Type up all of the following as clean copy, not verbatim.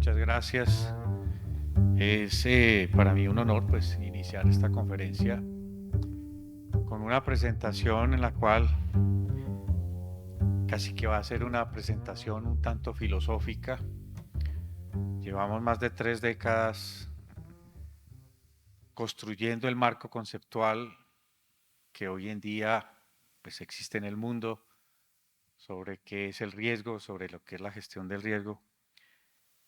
Muchas gracias. Es para mí un honor pues iniciar esta conferencia con una presentación en la cual casi que va a ser una presentación un tanto filosófica. Llevamos más de 3 décadas construyendo el marco conceptual que hoy en día pues existe en el mundo sobre qué es el riesgo, sobre lo que es la gestión del riesgo.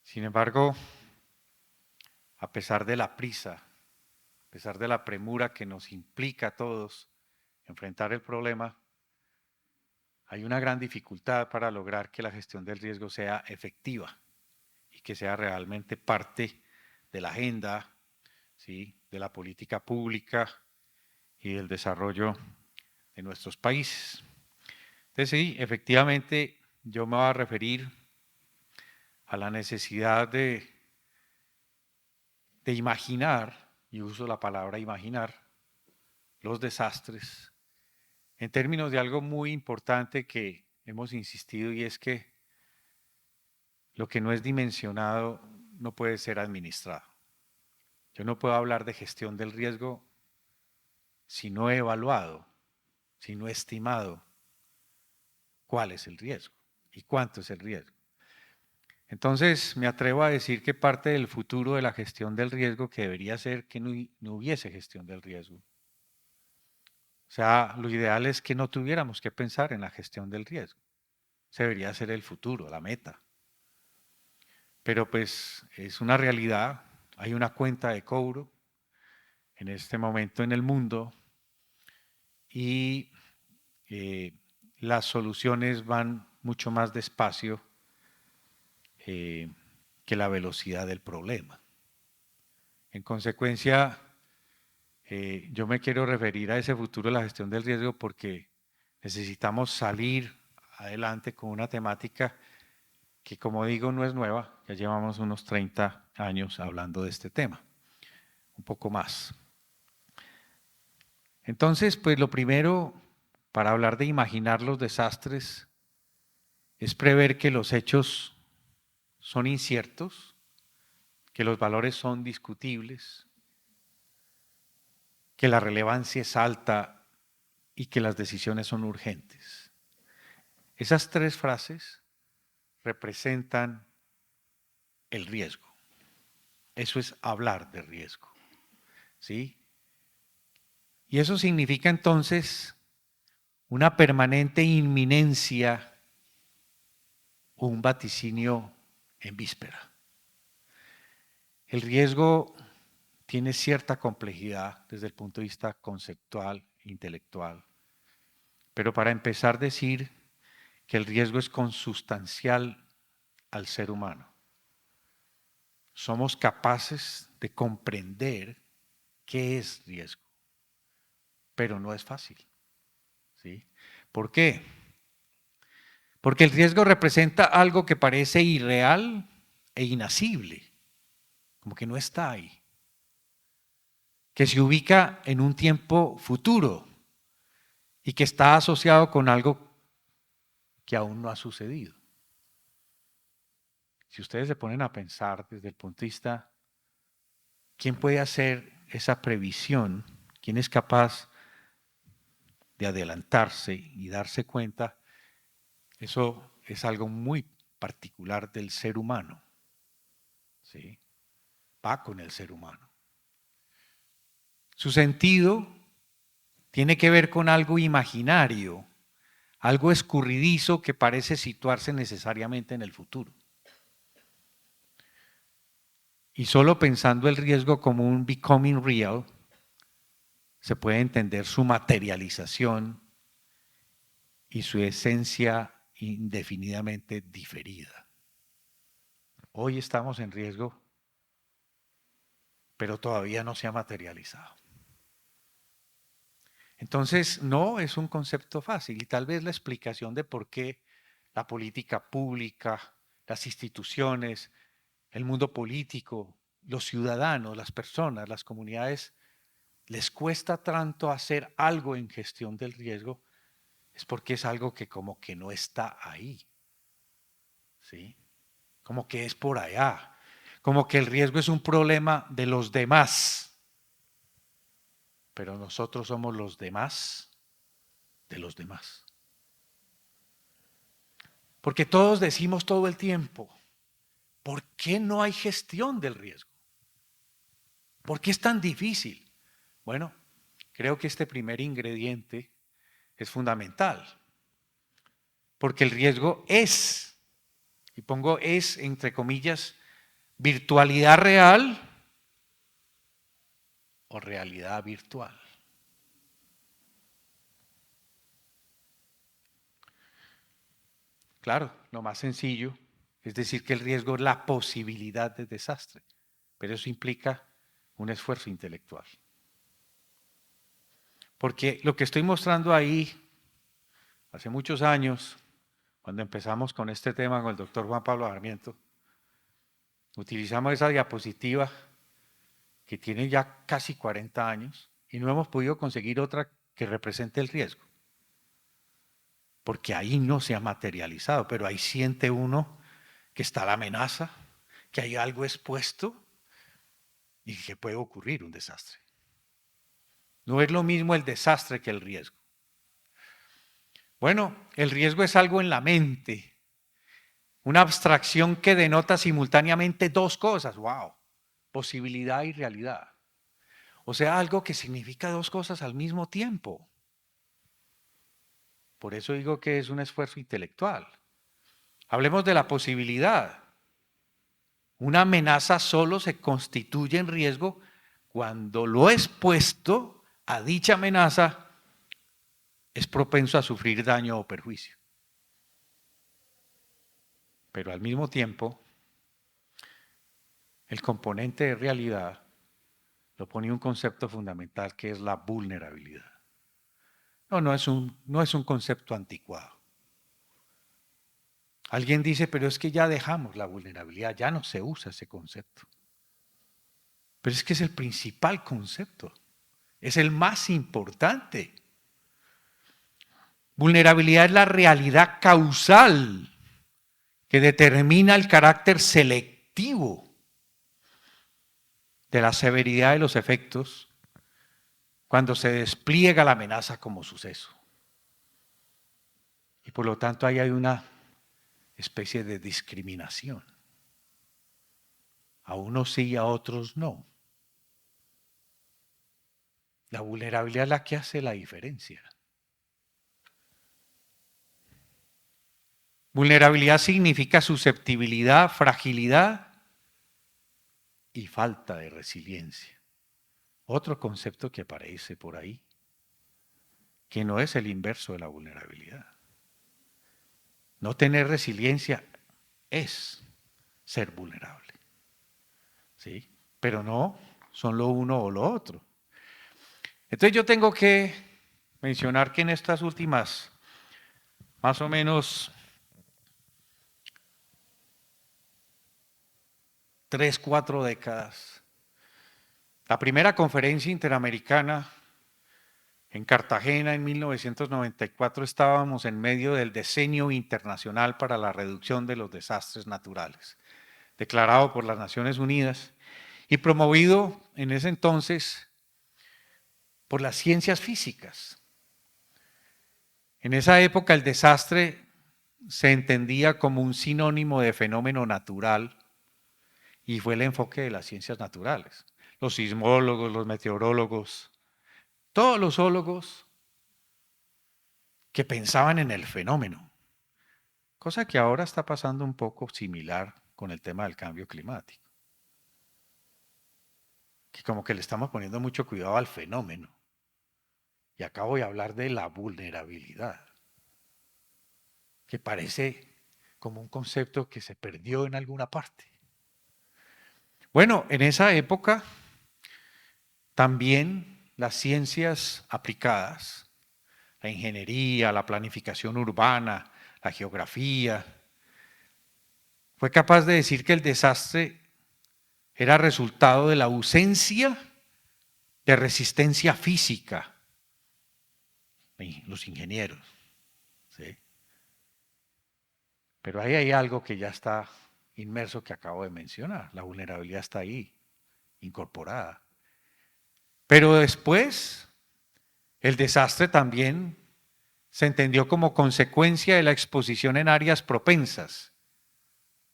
Sin embargo, a pesar de la prisa, a pesar de la premura que nos implica a todos enfrentar el problema, hay una gran dificultad para lograr que la gestión del riesgo sea efectiva y que sea realmente parte de la agenda, ¿sí?, de la política pública y del desarrollo de nuestros países. Entonces, sí, efectivamente, yo me voy a referir a la necesidad de imaginar, y uso la palabra imaginar, los desastres en términos de algo muy importante que hemos insistido, y es que lo que no es dimensionado no puede ser administrado. Yo no puedo hablar de gestión del riesgo si no he evaluado, si no he estimado cuál es el riesgo y cuánto es el riesgo. Entonces me atrevo a decir que parte del futuro de la gestión del riesgo que debería ser que no hubiese gestión del riesgo. O sea, lo ideal es que no tuviéramos que pensar en la gestión del riesgo. Ese debería ser el futuro, la meta. Pero pues es una realidad, hay una cuenta de cobro en este momento en el mundo y eh, las soluciones van mucho más despacio eh, que la velocidad del problema. En consecuencia, yo me quiero referir a ese futuro de la gestión del riesgo porque necesitamos salir adelante con una temática que, como digo, no es nueva, ya llevamos unos 30 años hablando de este tema, un poco más. Entonces, pues lo primero para hablar de imaginar los desastres es prever que los hechos son inciertos, que los valores son discutibles, que la relevancia es alta y que las decisiones son urgentes. Esas tres frases representan el riesgo. Eso es hablar de riesgo, ¿sí? Y eso significa entonces una permanente inminencia o un vaticinio en víspera. El riesgo tiene cierta complejidad desde el punto de vista conceptual, intelectual, pero para empezar decir que el riesgo es consustancial al ser humano. Somos capaces de comprender qué es riesgo, pero no es fácil, ¿sí? ¿Por qué? Porque el riesgo representa algo que parece irreal e inasible, como que no está ahí, que se ubica en un tiempo futuro y que está asociado con algo que aún no ha sucedido. Si ustedes se ponen a pensar desde el punto de vista, ¿quién puede hacer esa previsión? ¿Quién es capaz de adelantarse y darse cuenta? Eso es algo muy particular del ser humano, ¿sí? Va con el ser humano. Su sentido tiene que ver con algo imaginario, algo escurridizo que parece situarse necesariamente en el futuro. Y solo pensando el riesgo como un becoming real, se puede entender su materialización y su esencia indefinidamente diferida. Hoy estamos en riesgo, pero todavía no se ha materializado. Entonces, no es un concepto fácil y tal vez la explicación de por qué la política pública, las instituciones, el mundo político, los ciudadanos, las personas, las comunidades, les cuesta tanto hacer algo en gestión del riesgo, es porque es algo que como que no está ahí, ¿sí? Como que es por allá. como que el riesgo es un problema de los demás, pero nosotros somos los demás de los demás. Porque todos decimos todo el tiempo, ¿por qué no hay gestión del riesgo? ¿Por qué es tan difícil? Bueno, creo que este primer ingrediente es fundamental, porque el riesgo es, y pongo es entre comillas, virtualidad real o realidad virtual. Claro, lo más sencillo es decir que el riesgo es la posibilidad de desastre, pero eso implica un esfuerzo intelectual. Porque lo que estoy mostrando ahí, hace muchos años, cuando empezamos con este tema con el doctor Juan Pablo Sarmiento, utilizamos esa diapositiva que tiene ya casi 40 años y no hemos podido conseguir otra que represente el riesgo. Porque ahí no se ha materializado, pero ahí siente uno que está la amenaza, que hay algo expuesto y que puede ocurrir un desastre. No es lo mismo el desastre que el riesgo. Bueno, el riesgo es algo en la mente, una abstracción que denota simultáneamente dos cosas, wow, posibilidad y realidad. O sea, algo que significa dos cosas al mismo tiempo. Por eso digo que es un esfuerzo intelectual. Hablemos de la posibilidad. Una amenaza solo se constituye en riesgo cuando lo expuesto a dicha amenaza es propenso a sufrir daño o perjuicio. Pero al mismo tiempo, el componente de realidad lo pone un concepto fundamental que es la vulnerabilidad. No es un concepto anticuado. Alguien dice, pero es que ya dejamos la vulnerabilidad, ya no se usa ese concepto. Pero es que es el principal concepto, es el más importante. Vulnerabilidad es la realidad causal que determina el carácter selectivo de la severidad de los efectos cuando se despliega la amenaza como suceso. Y por lo tanto ahí hay una especie de discriminación. A unos sí y a otros no. La vulnerabilidad es la que hace la diferencia. Vulnerabilidad significa susceptibilidad, fragilidad y falta de resiliencia. Otro concepto que aparece por ahí, que no es el inverso de la vulnerabilidad. No tener resiliencia es ser vulnerable. ¿Sí? Pero no son lo uno o lo otro. Entonces yo tengo que mencionar que en estas últimas, más o menos 3, 4 décadas, la primera conferencia interamericana en Cartagena en 1994 estábamos en medio del Decenio Internacional para la Reducción de los Desastres Naturales, declarado por las Naciones Unidas y promovido en ese entonces por las ciencias físicas. En esa época el desastre se entendía como un sinónimo de fenómeno natural y fue el enfoque de las ciencias naturales. Los sismólogos, los meteorólogos, todos los zoólogos que pensaban en el fenómeno, cosa que ahora está pasando un poco similar con el tema del cambio climático, que como que le estamos poniendo mucho cuidado al fenómeno. Y acá voy a hablar de la vulnerabilidad, que parece como un concepto que se perdió en alguna parte. Bueno, en esa época también las ciencias aplicadas, la ingeniería, la planificación urbana, la geografía, fue capaz de decir que el desastre era resultado de la ausencia de resistencia física. Los ingenieros, ¿sí? Pero ahí hay algo que ya está inmerso que acabo de mencionar. La vulnerabilidad está ahí, incorporada. Pero después, el desastre también se entendió como consecuencia de la exposición en áreas propensas,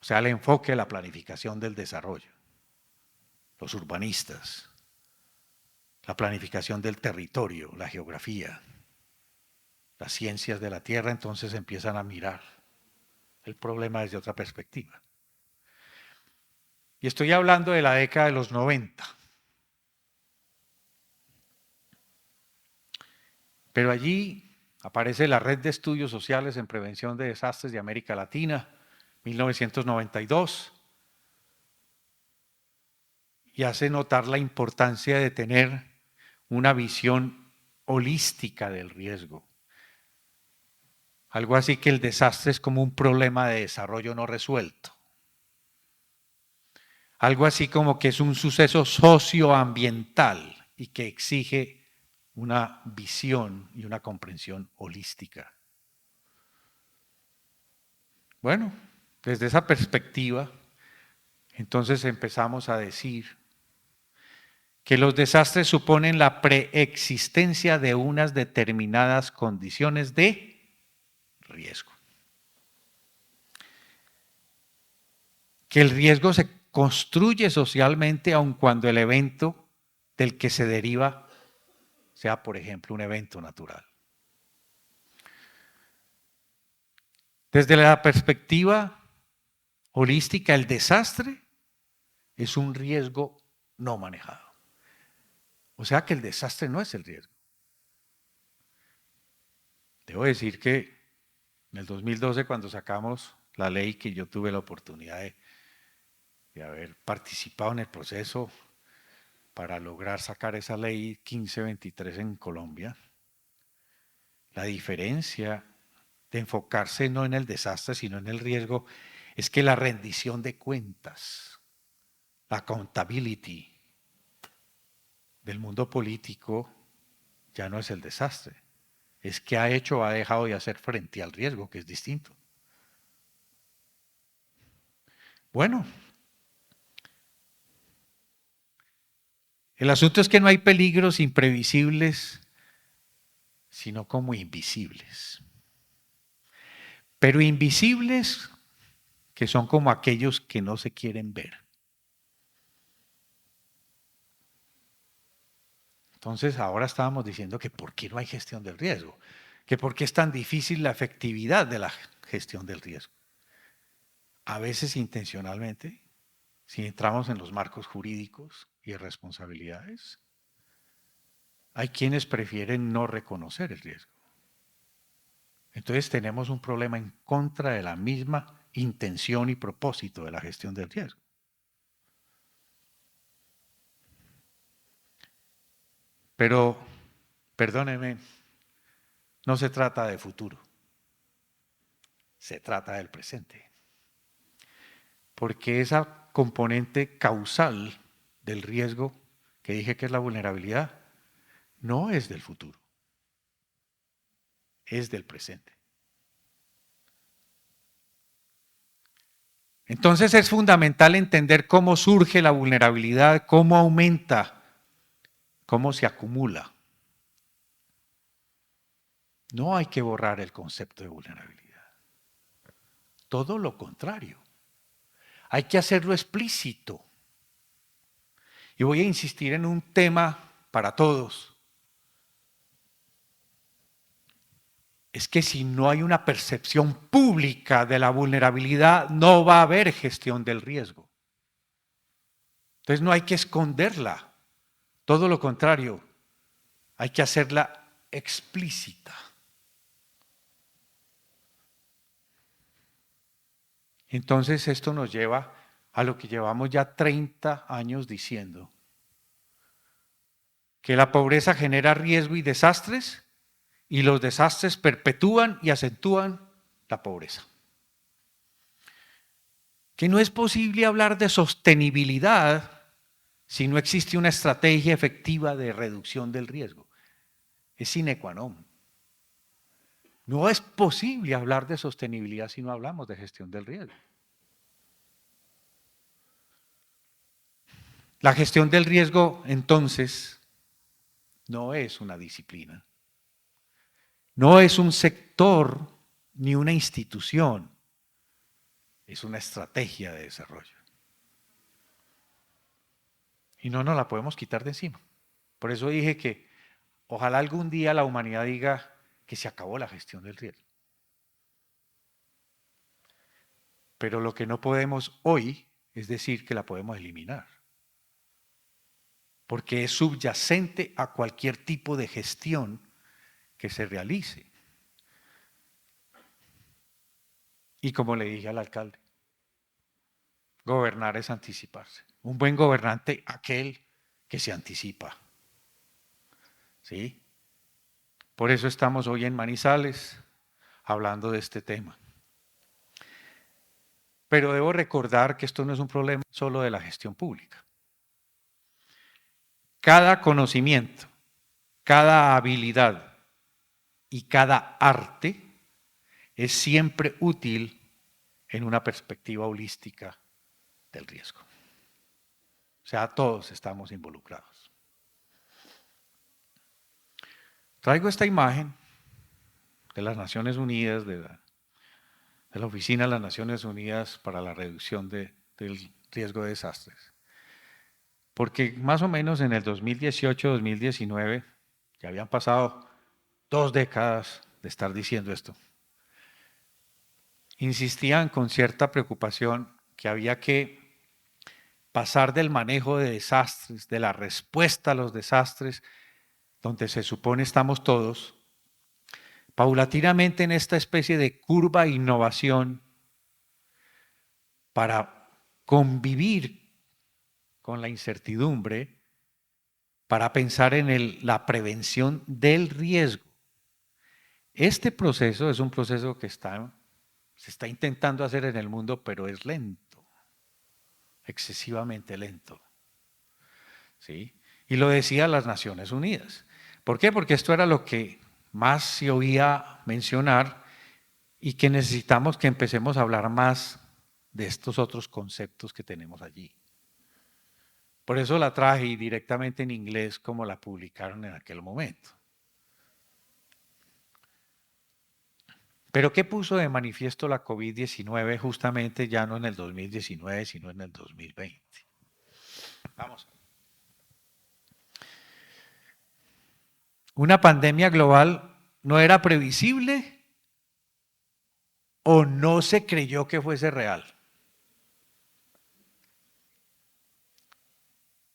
o sea, el enfoque de la planificación del desarrollo, los urbanistas, la planificación del territorio, la geografía, las ciencias de la tierra, entonces empiezan a mirar el problema desde otra perspectiva. Y estoy hablando de la década de los 90. Pero allí aparece la Red de Estudios Sociales en Prevención de Desastres de América Latina, 1992, y hace notar la importancia de tener una visión holística del riesgo. Algo así que el desastre es como un problema de desarrollo no resuelto. Algo así como que es un suceso socioambiental y que exige una visión y una comprensión holística. Bueno, desde esa perspectiva, entonces empezamos a decir que los desastres suponen la preexistencia de unas determinadas condiciones de riesgo. Que el riesgo se construye socialmente aun cuando el evento del que se deriva sea, por ejemplo, un evento natural. Desde la perspectiva holística, el desastre es un riesgo no manejado. O sea que el desastre no es el riesgo. Debo decir que en el 2012, cuando sacamos la ley, que yo tuve la oportunidad de haber participado en el proceso para lograr sacar esa ley 1523 en Colombia, la diferencia de enfocarse no en el desastre, sino en el riesgo, es que la rendición de cuentas, la accountability del mundo político ya no es el desastre, es que ha hecho o ha dejado de hacer frente al riesgo, que es distinto. Bueno, el asunto es que no hay peligros imprevisibles, sino como invisibles. Pero invisibles que son como aquellos que no se quieren ver. Entonces ahora estábamos diciendo que por qué no hay gestión del riesgo, que por qué es tan difícil la efectividad de la gestión del riesgo. A veces intencionalmente, si entramos en los marcos jurídicos y responsabilidades, hay quienes prefieren no reconocer el riesgo. Entonces tenemos un problema en contra de la misma intención y propósito de la gestión del riesgo. Pero, perdónenme, no se trata de futuro, se trata del presente. Porque esa componente causal del riesgo, que dije que es la vulnerabilidad, no es del futuro, es del presente. Entonces es fundamental entender cómo surge la vulnerabilidad, cómo aumenta, cómo se acumula. No hay que borrar el concepto de vulnerabilidad. Todo lo contrario. Hay que hacerlo explícito. Y voy a insistir en un tema para todos. Es que si no hay una percepción pública de la vulnerabilidad, no va a haber gestión del riesgo. Entonces no hay que esconderla. Todo lo contrario, hay que hacerla explícita. Entonces esto nos lleva a lo que llevamos ya 30 años diciendo, que la pobreza genera riesgo y desastres, y los desastres perpetúan y acentúan la pobreza. Que no es posible hablar de sostenibilidad si no existe una estrategia efectiva de reducción del riesgo. Es sine qua non. No es posible hablar de sostenibilidad si no hablamos de gestión del riesgo. La gestión del riesgo, entonces, no es una disciplina, no es un sector ni una institución, es una estrategia de desarrollo. Y no nos la podemos quitar de encima. Por eso dije que ojalá algún día la humanidad diga que se acabó la gestión del riesgo. Pero lo que no podemos hoy es decir que la podemos eliminar, porque es subyacente a cualquier tipo de gestión que se realice. Y como le dije al alcalde, gobernar es anticiparse. Un buen gobernante, aquel que se anticipa. ¿Sí? Por eso estamos hoy en Manizales hablando de este tema. Pero debo recordar que esto no es un problema solo de la gestión pública. Cada conocimiento, cada habilidad y cada arte es siempre útil en una perspectiva holística del riesgo. O sea, todos estamos involucrados. Traigo esta imagen de las Naciones Unidas, de la Oficina de las Naciones Unidas para la Reducción del Riesgo de Desastres. Porque más o menos en el 2018-2019, ya habían pasado 2 décadas de estar diciendo esto, insistían con cierta preocupación que había que pasar del manejo de desastres, de la respuesta a los desastres, donde se supone estamos todos, paulatinamente en esta especie de curva de innovación para convivir con la incertidumbre, para pensar en la prevención del riesgo. Este proceso es un proceso que se está intentando hacer en el mundo, pero es lento, excesivamente lento. ¿Sí? Y lo decía las Naciones Unidas. ¿Por qué? Porque esto era lo que más se oía mencionar y que necesitamos que empecemos a hablar más de estos otros conceptos que tenemos allí. Por eso la traje directamente en inglés como la publicaron en aquel momento. Pero ¿qué puso de manifiesto la COVID-19 justamente ya no en el 2019, sino en el 2020? Vamos. ¿Una pandemia global no era previsible o no se creyó que fuese real?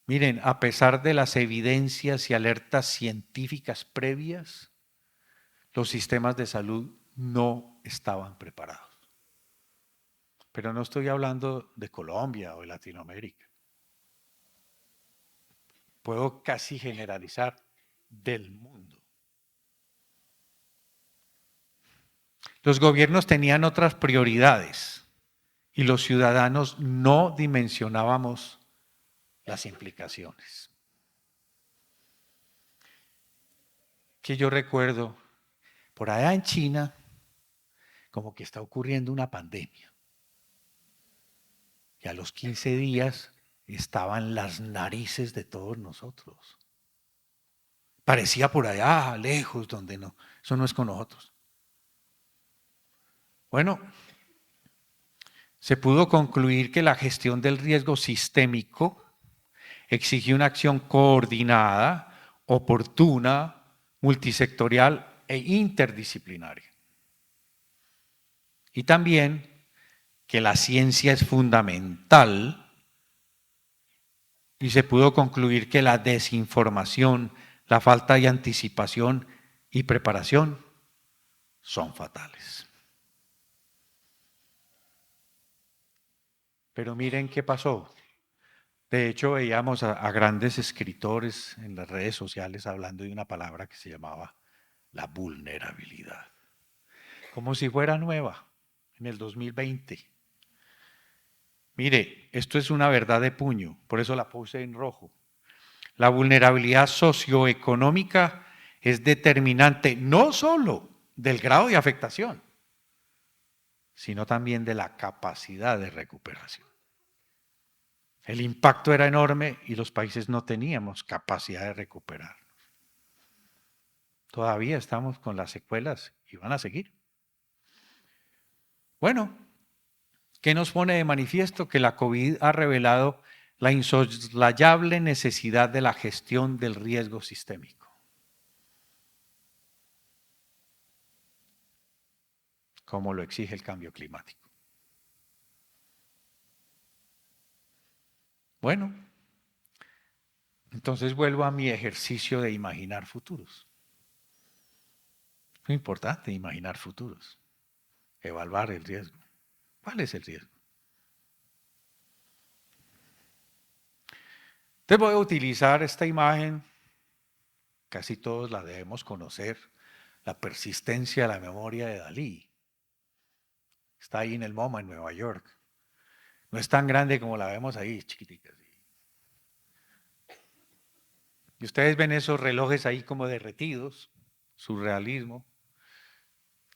Miren, a pesar de las evidencias y alertas científicas previas, los sistemas de salud no estaban preparados. Pero no estoy hablando de Colombia o de Latinoamérica. Puedo casi generalizar del mundo. Los gobiernos tenían otras prioridades y los ciudadanos no dimensionábamos las implicaciones. Que yo recuerdo, por allá en China, como que está ocurriendo una pandemia. Y a los 15 días estaban las narices de todos nosotros. Parecía por allá, lejos, donde no. Eso no es con nosotros. Bueno, se pudo concluir que la gestión del riesgo sistémico exige una acción coordinada, oportuna, multisectorial e interdisciplinaria. Y también que la ciencia es fundamental y se pudo concluir que la desinformación, la falta de anticipación y preparación son fatales. Pero miren qué pasó. De hecho, veíamos a grandes escritores en las redes sociales hablando de una palabra que se llamaba la vulnerabilidad. Como si fuera nueva en el 2020. Mire, esto es una verdad de puño, por eso la puse en rojo. La vulnerabilidad socioeconómica es determinante no solo del grado de afectación, sino también de la capacidad de recuperación. El impacto era enorme y los países no teníamos capacidad de recuperar. Todavía estamos con las secuelas y van a seguir. Bueno, ¿qué nos pone de manifiesto? Que la COVID ha revelado la insoslayable necesidad de la gestión del riesgo sistémico, como lo exige el cambio climático. Bueno, entonces vuelvo a mi ejercicio de imaginar futuros. Es muy importante imaginar futuros, evaluar el riesgo. ¿Cuál es el riesgo? Entonces voy a utilizar esta imagen, casi todos la debemos conocer, la persistencia de la memoria de Dalí. Está ahí en el MoMA en Nueva York. No es tan grande como la vemos ahí, chiquitica. Y ustedes ven esos relojes ahí como derretidos, surrealismo.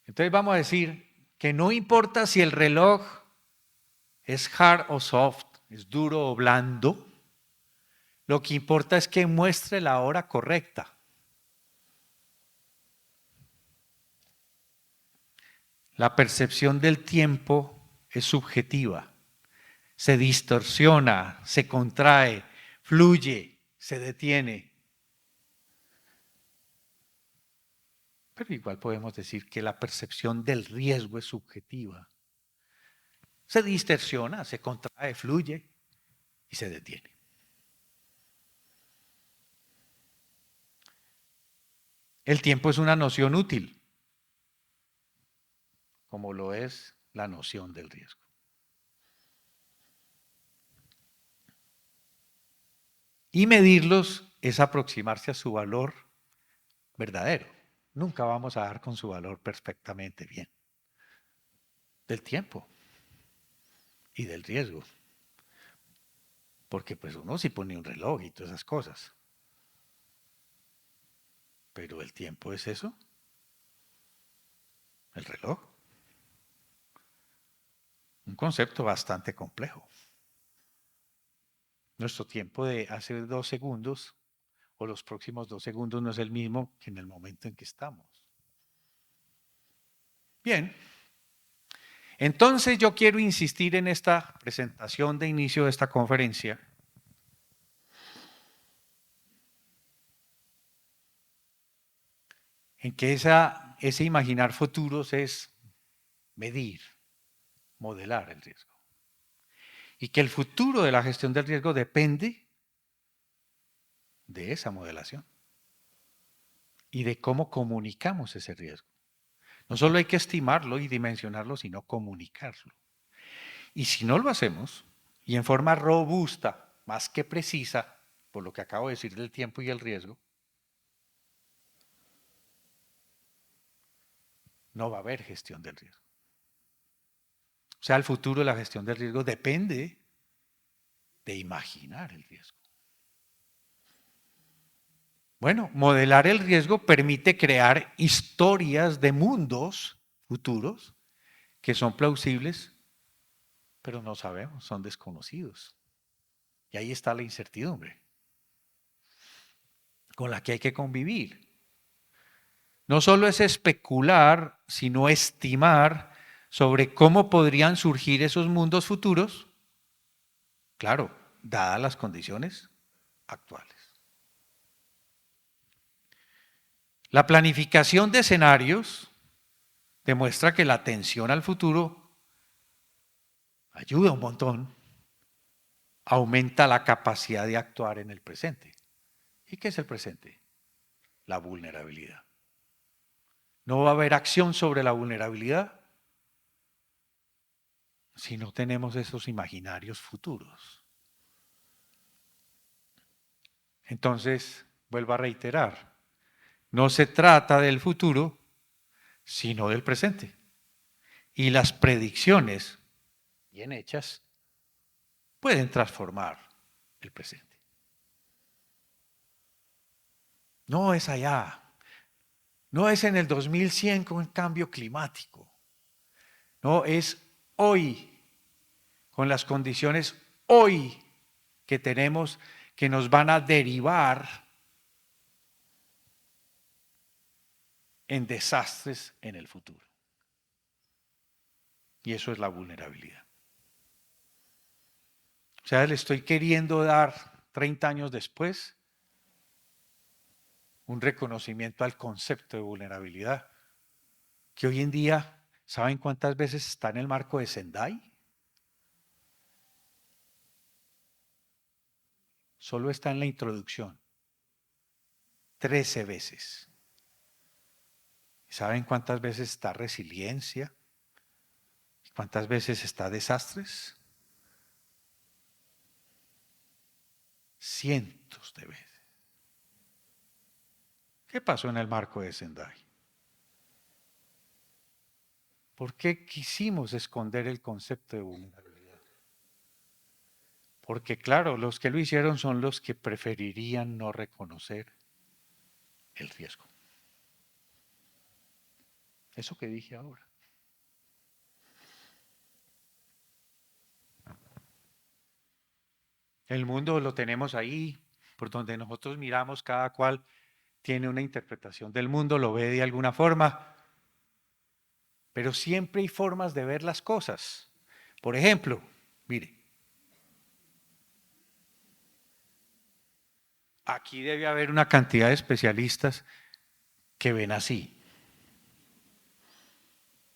Entonces vamos a decir que no importa si el reloj es hard o soft, es duro o blando, lo que importa es que muestre la hora correcta. La percepción del tiempo es subjetiva, se distorsiona, se contrae, fluye, se detiene. Pero igual podemos decir que la percepción del riesgo es subjetiva. Se distorsiona, se contrae, fluye y se detiene. El tiempo es una noción útil, como lo es la noción del riesgo. Y medirlos es aproximarse a su valor verdadero. Nunca vamos a dar con su valor perfectamente bien. Del tiempo y del riesgo. Porque pues uno sí pone un reloj y todas esas cosas. Pero el tiempo es eso. El reloj. Un concepto bastante complejo. Nuestro tiempo de hace 2 segundos o los próximos 2 segundos no es el mismo que en el momento en que estamos. Bien. Entonces yo quiero insistir en esta presentación de inicio de esta conferencia en que ese imaginar futuros es medir, modelar el riesgo. Y que el futuro de la gestión del riesgo depende de esa modelación y de cómo comunicamos ese riesgo. No solo hay que estimarlo y dimensionarlo, sino comunicarlo. Y si no lo hacemos, y en forma robusta, más que precisa, por lo que acabo de decir del tiempo y el riesgo, no va a haber gestión del riesgo. O sea, el futuro de la gestión del riesgo depende de imaginar el riesgo. Bueno, modelar el riesgo permite crear historias de mundos futuros que son plausibles, pero no sabemos, son desconocidos. Y ahí está la incertidumbre con la que hay que convivir. No solo es especular, sino estimar sobre cómo podrían surgir esos mundos futuros, claro, dadas las condiciones actuales. La planificación de escenarios demuestra que la atención al futuro ayuda un montón, aumenta la capacidad de actuar en el presente. ¿Y qué es el presente? La vulnerabilidad. No va a haber acción sobre la vulnerabilidad si no tenemos esos imaginarios futuros. Entonces, vuelvo a reiterar, no se trata del futuro, sino del presente. Y las predicciones bien hechas pueden transformar el presente. No es allá, no es en el 2100 con el cambio climático, no es hoy, con las condiciones hoy que tenemos que nos van a derivar en desastres en el futuro. Y eso es la vulnerabilidad. O sea, le estoy queriendo dar 30 años después un reconocimiento al concepto de vulnerabilidad, que hoy en día, ¿saben cuántas veces está en el marco de Sendai? Solo está en la introducción, 13 veces. ¿Saben cuántas veces está resiliencia? ¿Cuántas veces está desastres? Cientos de veces. ¿Qué pasó en el marco de Sendai? ¿Por qué quisimos esconder el concepto de vulnerabilidad? Porque claro, los que lo hicieron son los que preferirían no reconocer el riesgo. Eso que dije ahora. El mundo lo tenemos ahí, por donde nosotros miramos, cada cual tiene una interpretación del mundo, lo ve de alguna forma, pero siempre hay formas de ver las cosas. Por ejemplo, mire, aquí debe haber una cantidad de especialistas que ven así.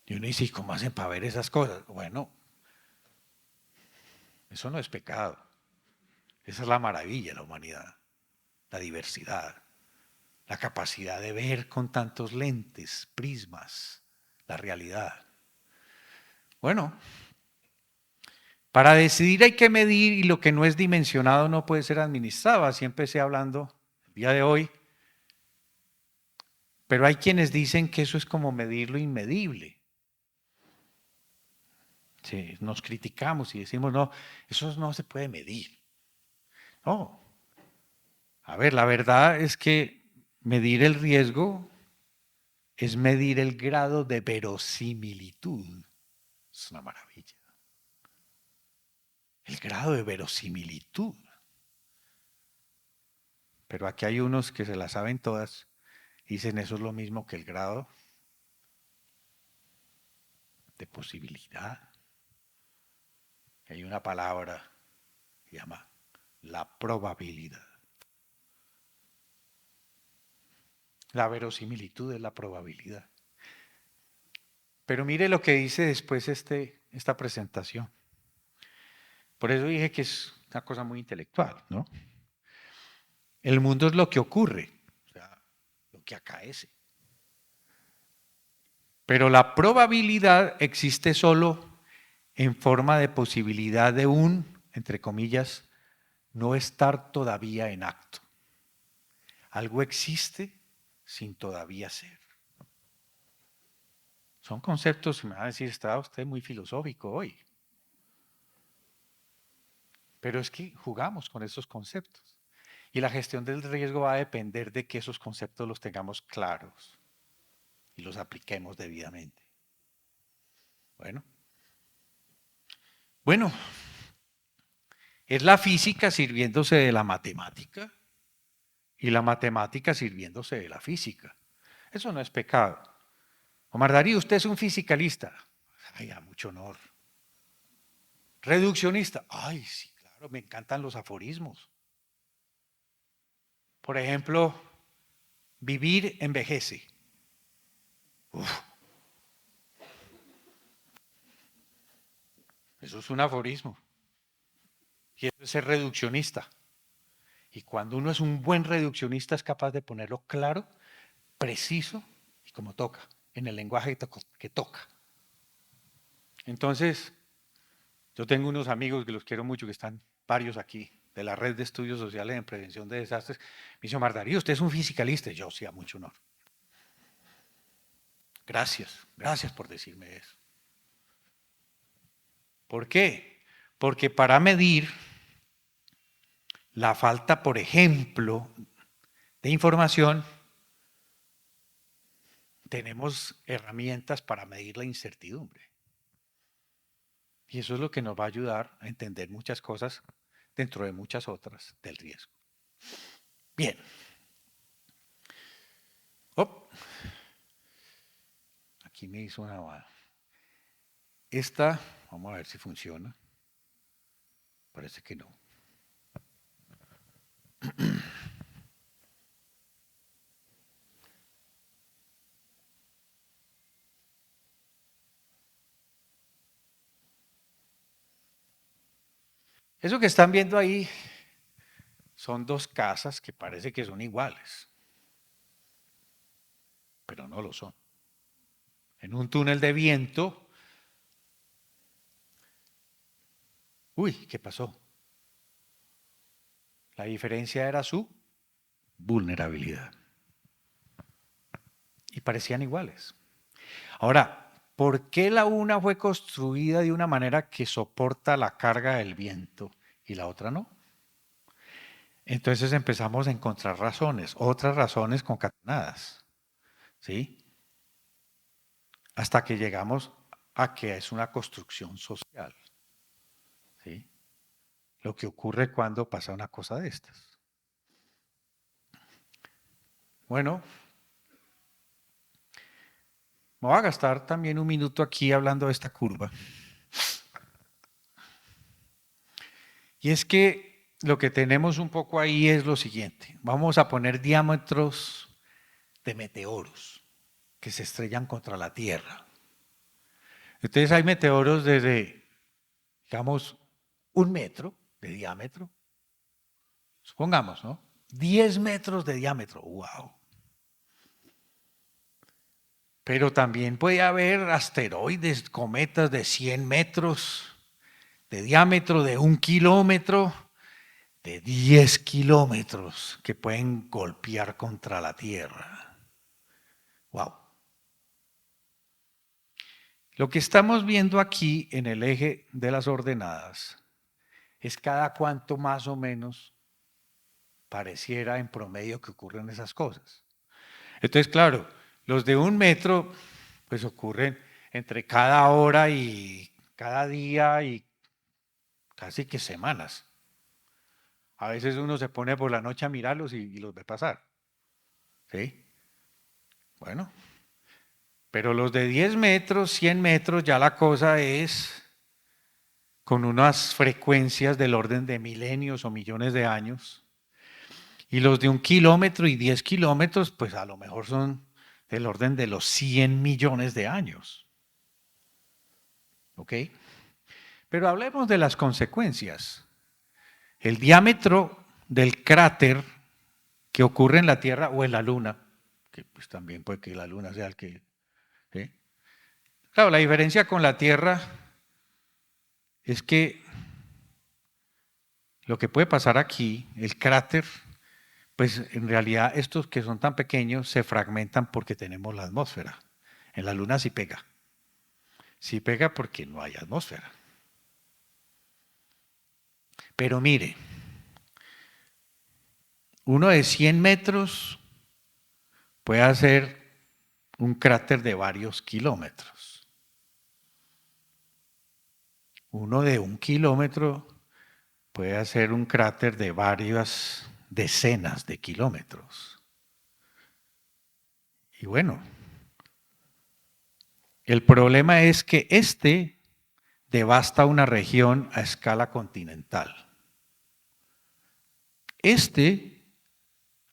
Y uno dice, ¿y cómo hacen para ver esas cosas? Bueno, eso no es pecado. Esa es la maravilla de la humanidad, la diversidad, la capacidad de ver con tantos lentes, prismas, la realidad. Bueno, para decidir hay que medir y lo que no es dimensionado no puede ser administrado. Así empecé hablando el día de hoy. Pero hay quienes dicen que eso es como medir lo inmedible. Sí, nos criticamos y decimos, no, eso no se puede medir. No. A ver, la verdad es que medir el riesgo es medir el grado de verosimilitud. Es una maravilla. El grado de verosimilitud. Pero aquí hay unos que se la saben todas y dicen eso es lo mismo que el grado de posibilidad. Hay una palabra que se llama la probabilidad. La verosimilitud es la probabilidad. Pero mire lo que dice después esta presentación. Por eso dije que es una cosa muy intelectual, ¿no? El mundo es lo que ocurre, o sea, lo que acaece. Pero la probabilidad existe solo en forma de posibilidad de entre comillas, no estar todavía en acto. Algo existe sin todavía ser. Son conceptos, me va a decir, está usted muy filosófico hoy. Pero es que jugamos con esos conceptos. Y la gestión del riesgo va a depender de que esos conceptos los tengamos claros y los apliquemos debidamente. Bueno, es la física sirviéndose de la matemática y la matemática sirviéndose de la física. Eso no es pecado. Omar Darío, usted es un fisicalista. Ay, a mucho honor. Reduccionista. Ay, sí, claro, me encantan los aforismos. Por ejemplo, vivir envejece. Uf, eso es un aforismo. Y eso es ser reduccionista. Y cuando uno es un buen reduccionista es capaz de ponerlo claro, preciso y como toca, en el lenguaje que toca. Entonces, yo tengo unos amigos que los quiero mucho, que están varios aquí, de la Red de Estudios Sociales en Prevención de Desastres. Me dice, Omar Darío, usted es un fisicalista. Y yo, sí, a mucho honor. Gracias, gracias por decirme eso. ¿Por qué? Porque para medir la falta, por ejemplo, de información, tenemos herramientas para medir la incertidumbre. Y eso es lo que nos va a ayudar a entender muchas cosas dentro de muchas otras, del riesgo. Bien. Oh, aquí me hizo una... Esta, vamos a ver si funciona. Parece que no. Eso que están viendo ahí son dos casas que parece que son iguales, pero no lo son. En un túnel de viento, uy, ¿qué pasó? La diferencia era su vulnerabilidad. Y parecían iguales. Ahora, ¿por qué la una fue construida de una manera que soporta la carga del viento y la otra no? Entonces empezamos a encontrar razones, otras razones concatenadas, ¿sí? Hasta que llegamos a que es una construcción social, ¿sí? Lo que ocurre cuando pasa una cosa de estas. Bueno, me voy a gastar también un minuto aquí hablando de esta curva. Y es que lo que tenemos un poco ahí es lo siguiente. Vamos a poner diámetros de meteoros que se estrellan contra la Tierra. Entonces hay meteoros desde, digamos, 1 metro de diámetro, supongamos, ¿no? 10 metros de diámetro, wow. Pero también puede haber asteroides, cometas de 100 metros de diámetro, de 1 kilómetro, de 10 kilómetros que pueden golpear contra la Tierra. Wow. Lo que estamos viendo aquí en el eje de las ordenadas es cada cuánto más o menos pareciera en promedio que ocurren esas cosas. Entonces, claro, los de 1 metro pues ocurren entre cada hora y cada día y casi que semanas. A veces uno se pone por la noche a mirarlos y los ve pasar. ¿Sí? Bueno, pero los de 10 metros, 100 metros, ya la cosa es con unas frecuencias del orden de milenios o millones de años. Y los de 1 kilómetro y 10 kilómetros, pues a lo mejor son del orden de los 100 millones de años. ¿Ok? Pero hablemos de las consecuencias. El diámetro del cráter que ocurre en la Tierra o en la Luna, que pues también puede que la Luna sea el que... ¿sí? Claro, la diferencia con la Tierra es que lo que puede pasar aquí, el cráter, pues en realidad estos que son tan pequeños se fragmentan porque tenemos la atmósfera. En la Luna sí pega. Sí pega porque no hay atmósfera. Pero mire, uno de 100 metros puede hacer un cráter de varios kilómetros. Uno de 1 kilómetro puede hacer un cráter de varias decenas de kilómetros. Y bueno, el problema es que este devasta una región a escala continental. Este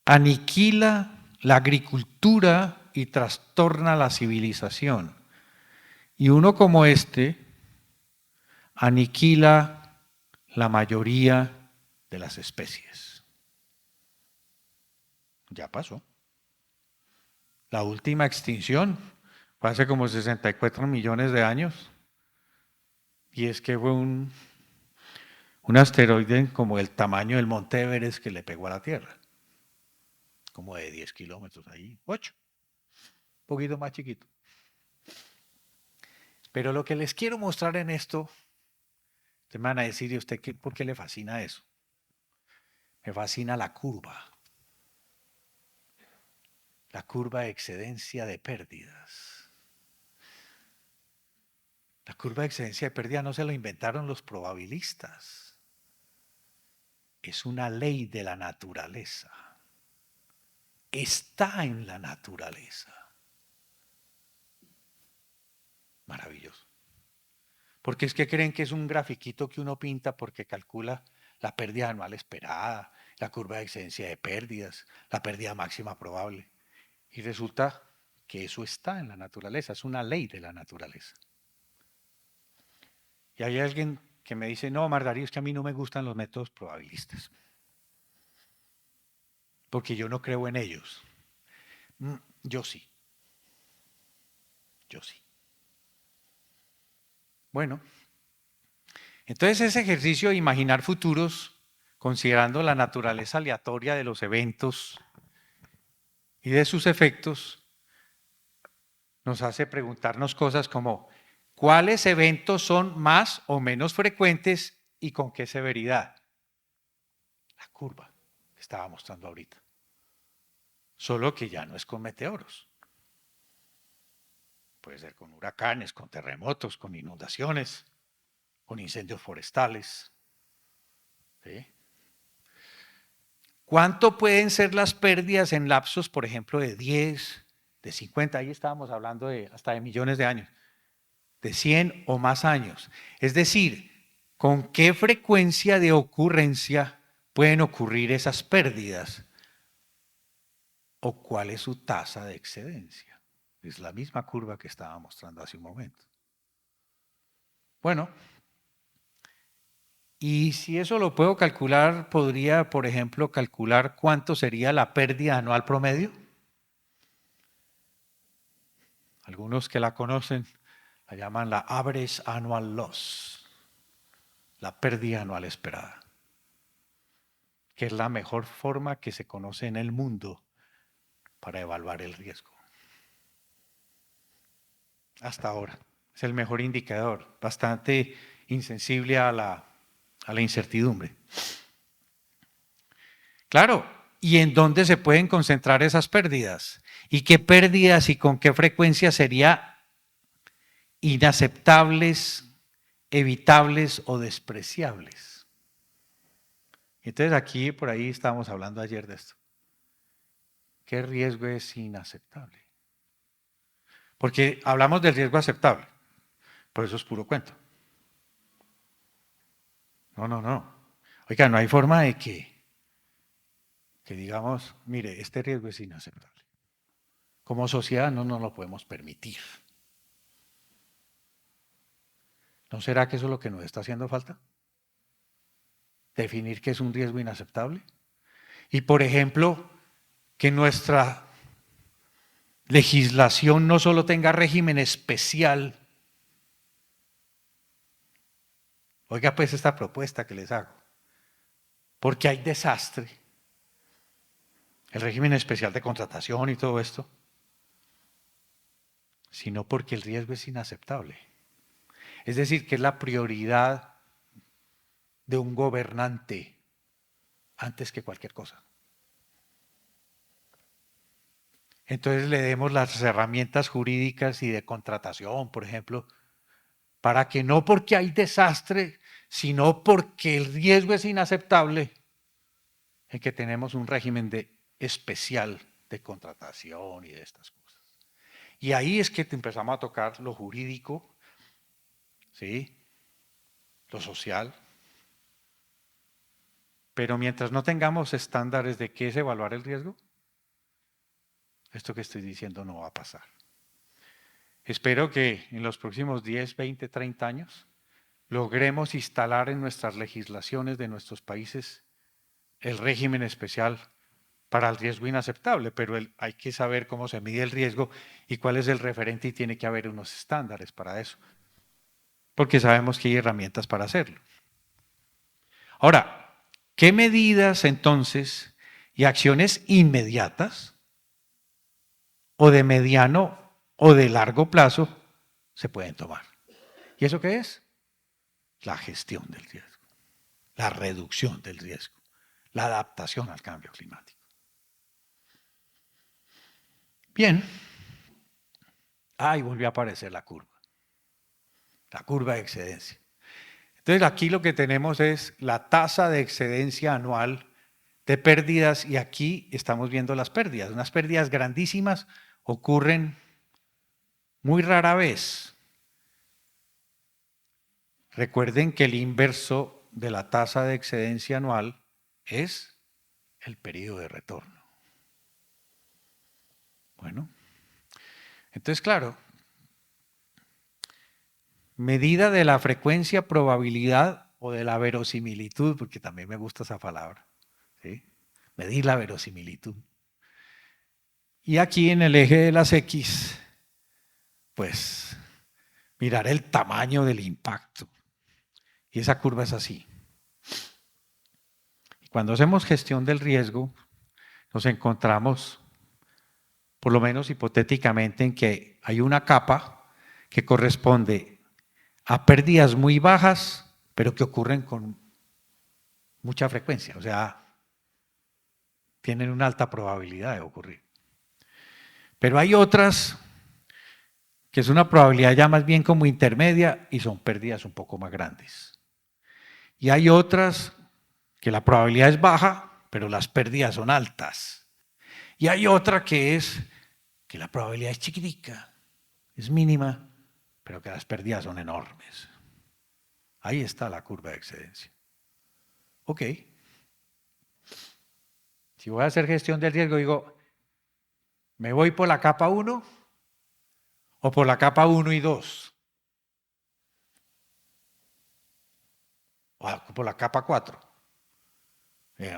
aniquila la agricultura y trastorna la civilización. Y uno como este aniquila la mayoría de las especies. Ya pasó. La última extinción fue hace como 64 millones de años. Y es que fue un asteroide como el tamaño del Monte Everest que le pegó a la Tierra. Como de 10 kilómetros ahí, 8. Un poquito más chiquito. Pero lo que les quiero mostrar en esto, te van a decir, ¿y usted por qué le fascina eso? Me fascina la curva de excedencia de pérdidas. La curva de excedencia de pérdidas no se lo inventaron los probabilistas. es una ley de la naturaleza. Está en la naturaleza. Maravilloso. Porque es que creen que es un grafiquito que uno pinta porque calcula la pérdida anual esperada, la curva de excedencia de pérdidas, la pérdida máxima probable. Y resulta que eso está en la naturaleza, es una ley de la naturaleza. Y hay alguien que me dice, no, Margario, es que a mí no me gustan los métodos probabilistas, porque yo no creo en ellos. Yo sí, yo sí. Bueno, entonces ese ejercicio de imaginar futuros, considerando la naturaleza aleatoria de los eventos y de sus efectos, nos hace preguntarnos cosas como, ¿cuáles eventos son más o menos frecuentes y con qué severidad? La curva que estaba mostrando ahorita. Solo que ya no es con meteoros. Puede ser con huracanes, con terremotos, con inundaciones, con incendios forestales. ¿Sí? ¿Cuánto pueden ser las pérdidas en lapsos, por ejemplo, de 10, de 50? Ahí estábamos hablando de hasta de millones de años, de 100 o más años. Es decir, ¿con qué frecuencia de ocurrencia pueden ocurrir esas pérdidas? ¿O cuál es su tasa de excedencia? Es la misma curva que estaba mostrando hace un momento. Bueno, y si eso lo puedo calcular, podría, por ejemplo, calcular cuánto sería la pérdida anual promedio. Algunos que la conocen la llaman la average annual loss, la pérdida anual esperada, que es la mejor forma que se conoce en el mundo para evaluar el riesgo. Hasta ahora. Es el mejor indicador, bastante insensible a la incertidumbre. Claro, ¿y en dónde se pueden concentrar esas pérdidas? ¿Y qué pérdidas y con qué frecuencia sería inaceptables, evitables o despreciables? Entonces aquí, por ahí estábamos hablando ayer de esto. ¿Qué riesgo es inaceptable? Porque hablamos del riesgo aceptable, por eso es puro cuento. No, no, no. Oiga, no hay forma de que digamos, mire, este riesgo es inaceptable. Como sociedad no nos lo podemos permitir. ¿No será que eso es lo que nos está haciendo falta? Definir qué es un riesgo inaceptable. Y, por ejemplo, que nuestra legislación no solo tenga régimen especial. Oiga, pues esta propuesta que les hago. Porque hay desastre. El régimen especial de contratación y todo esto. Sino porque el riesgo es inaceptable. Es decir, que es la prioridad de un gobernante antes que cualquier cosa. Entonces le demos las herramientas jurídicas y de contratación, por ejemplo, para que no porque hay desastre, sino porque el riesgo es inaceptable, en que tenemos un régimen especial de contratación y de estas cosas. Y ahí es que empezamos a tocar lo jurídico, ¿sí? Lo social. Pero mientras no tengamos estándares de qué es evaluar el riesgo, esto que estoy diciendo no va a pasar. Espero que en los próximos 10, 20, 30 años logremos instalar en nuestras legislaciones de nuestros países el régimen especial para el riesgo inaceptable, pero hay que saber cómo se mide el riesgo y cuál es el referente y tiene que haber unos estándares para eso, porque sabemos que hay herramientas para hacerlo. Ahora, ¿qué medidas entonces y acciones inmediatas o de mediano o de largo plazo se pueden tomar? ¿Y eso qué es? La gestión del riesgo, la reducción del riesgo, la adaptación al cambio climático. Bien. Ahí volvió a aparecer la curva de excedencia. Entonces aquí lo que tenemos es la tasa de excedencia anual de pérdidas y aquí estamos viendo las pérdidas. Unas pérdidas grandísimas ocurren muy rara vez. Recuerden que el inverso de la tasa de excedencia anual es el periodo de retorno. Bueno, entonces claro, medida de la frecuencia, probabilidad o de la verosimilitud, porque también me gusta esa palabra, ¿sí? Medir la verosimilitud. Y aquí en el eje de las X, pues mirar el tamaño del impacto. Y esa curva es así. Cuando hacemos gestión del riesgo, nos encontramos, por lo menos hipotéticamente, en que hay una capa que corresponde a pérdidas muy bajas, pero que ocurren con mucha frecuencia, o sea, tienen una alta probabilidad de ocurrir. Pero hay otras que es una probabilidad ya más bien como intermedia y son pérdidas un poco más grandes. Y hay otras que la probabilidad es baja, pero las pérdidas son altas. Y hay otra que es que la probabilidad es chiquitica, es mínima, pero que las pérdidas son enormes. Ahí está la curva de excedencia. Ok. Si voy a hacer gestión del riesgo, digo, ¿me voy por la capa 1 o por la capa 1 y 2? O por la capa 4.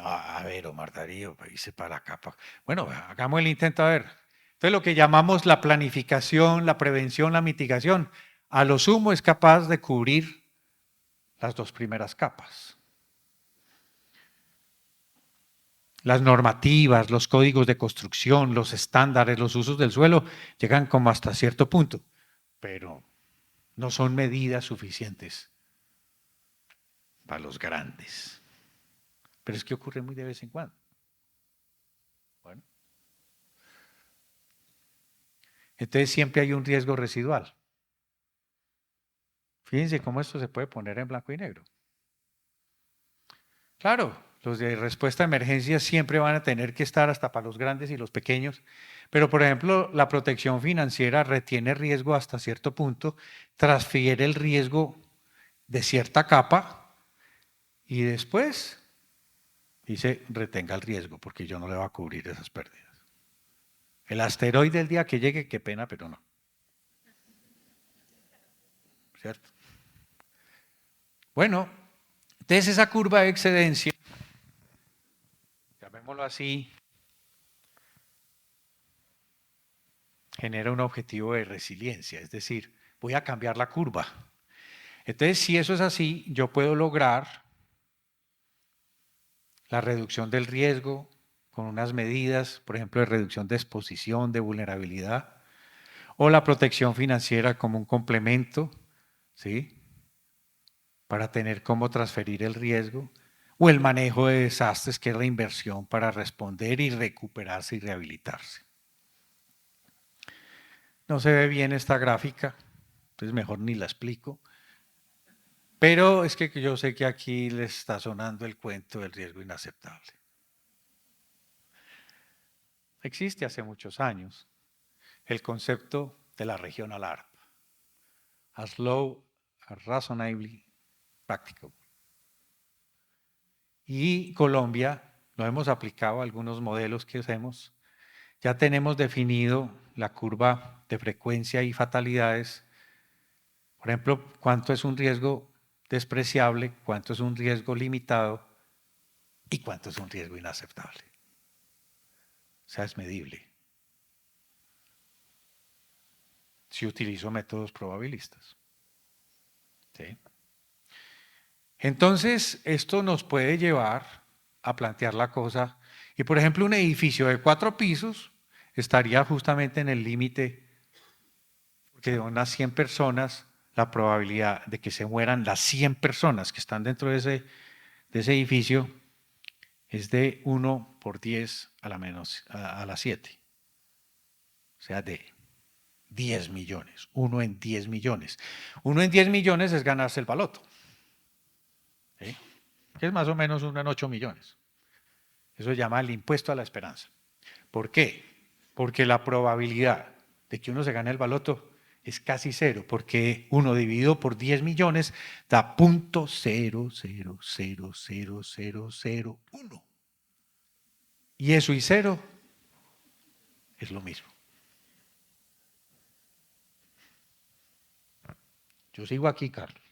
A ver, Omar Darío, irse para la capa. Bueno, hagamos el intento a ver. Entonces, lo que llamamos la planificación, la prevención, la mitigación, a lo sumo es capaz de cubrir las dos primeras capas. Las normativas, los códigos de construcción, los estándares, los usos del suelo llegan como hasta cierto punto, pero no son medidas suficientes para los grandes. Pero es que ocurre muy de vez en cuando. Bueno. Entonces siempre hay un riesgo residual. Fíjense cómo esto se puede poner en blanco y negro. Claro, los de respuesta a emergencia siempre van a tener que estar hasta para los grandes y los pequeños, pero por ejemplo la protección financiera retiene riesgo hasta cierto punto, transfiere el riesgo de cierta capa y después dice retenga el riesgo porque yo no le voy a cubrir esas pérdidas. El asteroide el día que llegue, qué pena, pero no. ¿Cierto? Bueno, entonces esa curva de excedencia, llamémoslo así, genera un objetivo de resiliencia, es decir, voy a cambiar la curva. Entonces, si eso es así, yo puedo lograr la reducción del riesgo con unas medidas, por ejemplo, de reducción de exposición, de vulnerabilidad, o la protección financiera como un complemento, ¿sí? Para tener cómo transferir el riesgo, o el manejo de desastres, que es la inversión para responder y recuperarse y rehabilitarse. No se ve bien esta gráfica, entonces mejor ni la explico. Pero es que yo sé que aquí les está sonando el cuento del riesgo inaceptable. Existe hace muchos años el concepto de la regional ARP, as low as reasonably practicable. Y Colombia lo hemos aplicado a algunos modelos que hacemos. Ya tenemos definido la curva de frecuencia y fatalidades. Por ejemplo, cuánto es un riesgo despreciable, cuánto es un riesgo limitado y cuánto es un riesgo inaceptable. O sea, es medible si utilizo métodos probabilistas. ¿Sí? Entonces, esto nos puede llevar a plantear la cosa. Y por ejemplo, un edificio de 4 pisos estaría justamente en el límite, porque de unas 100 personas, la probabilidad de que se mueran las 100 personas que están dentro de ese edificio es de 1 por 10 a la 7. O sea, de 10 millones. 1 en 10 millones. 1 en 10 millones es ganarse el baloto. que es más o menos uno en 8 millones. Eso se llama el impuesto a la esperanza. ¿Por qué? Porque la probabilidad de que uno se gane el baloto es casi cero, porque 1 dividido por 10 millones da 0.000001. Y eso y cero es lo mismo. Yo sigo aquí, Carlos.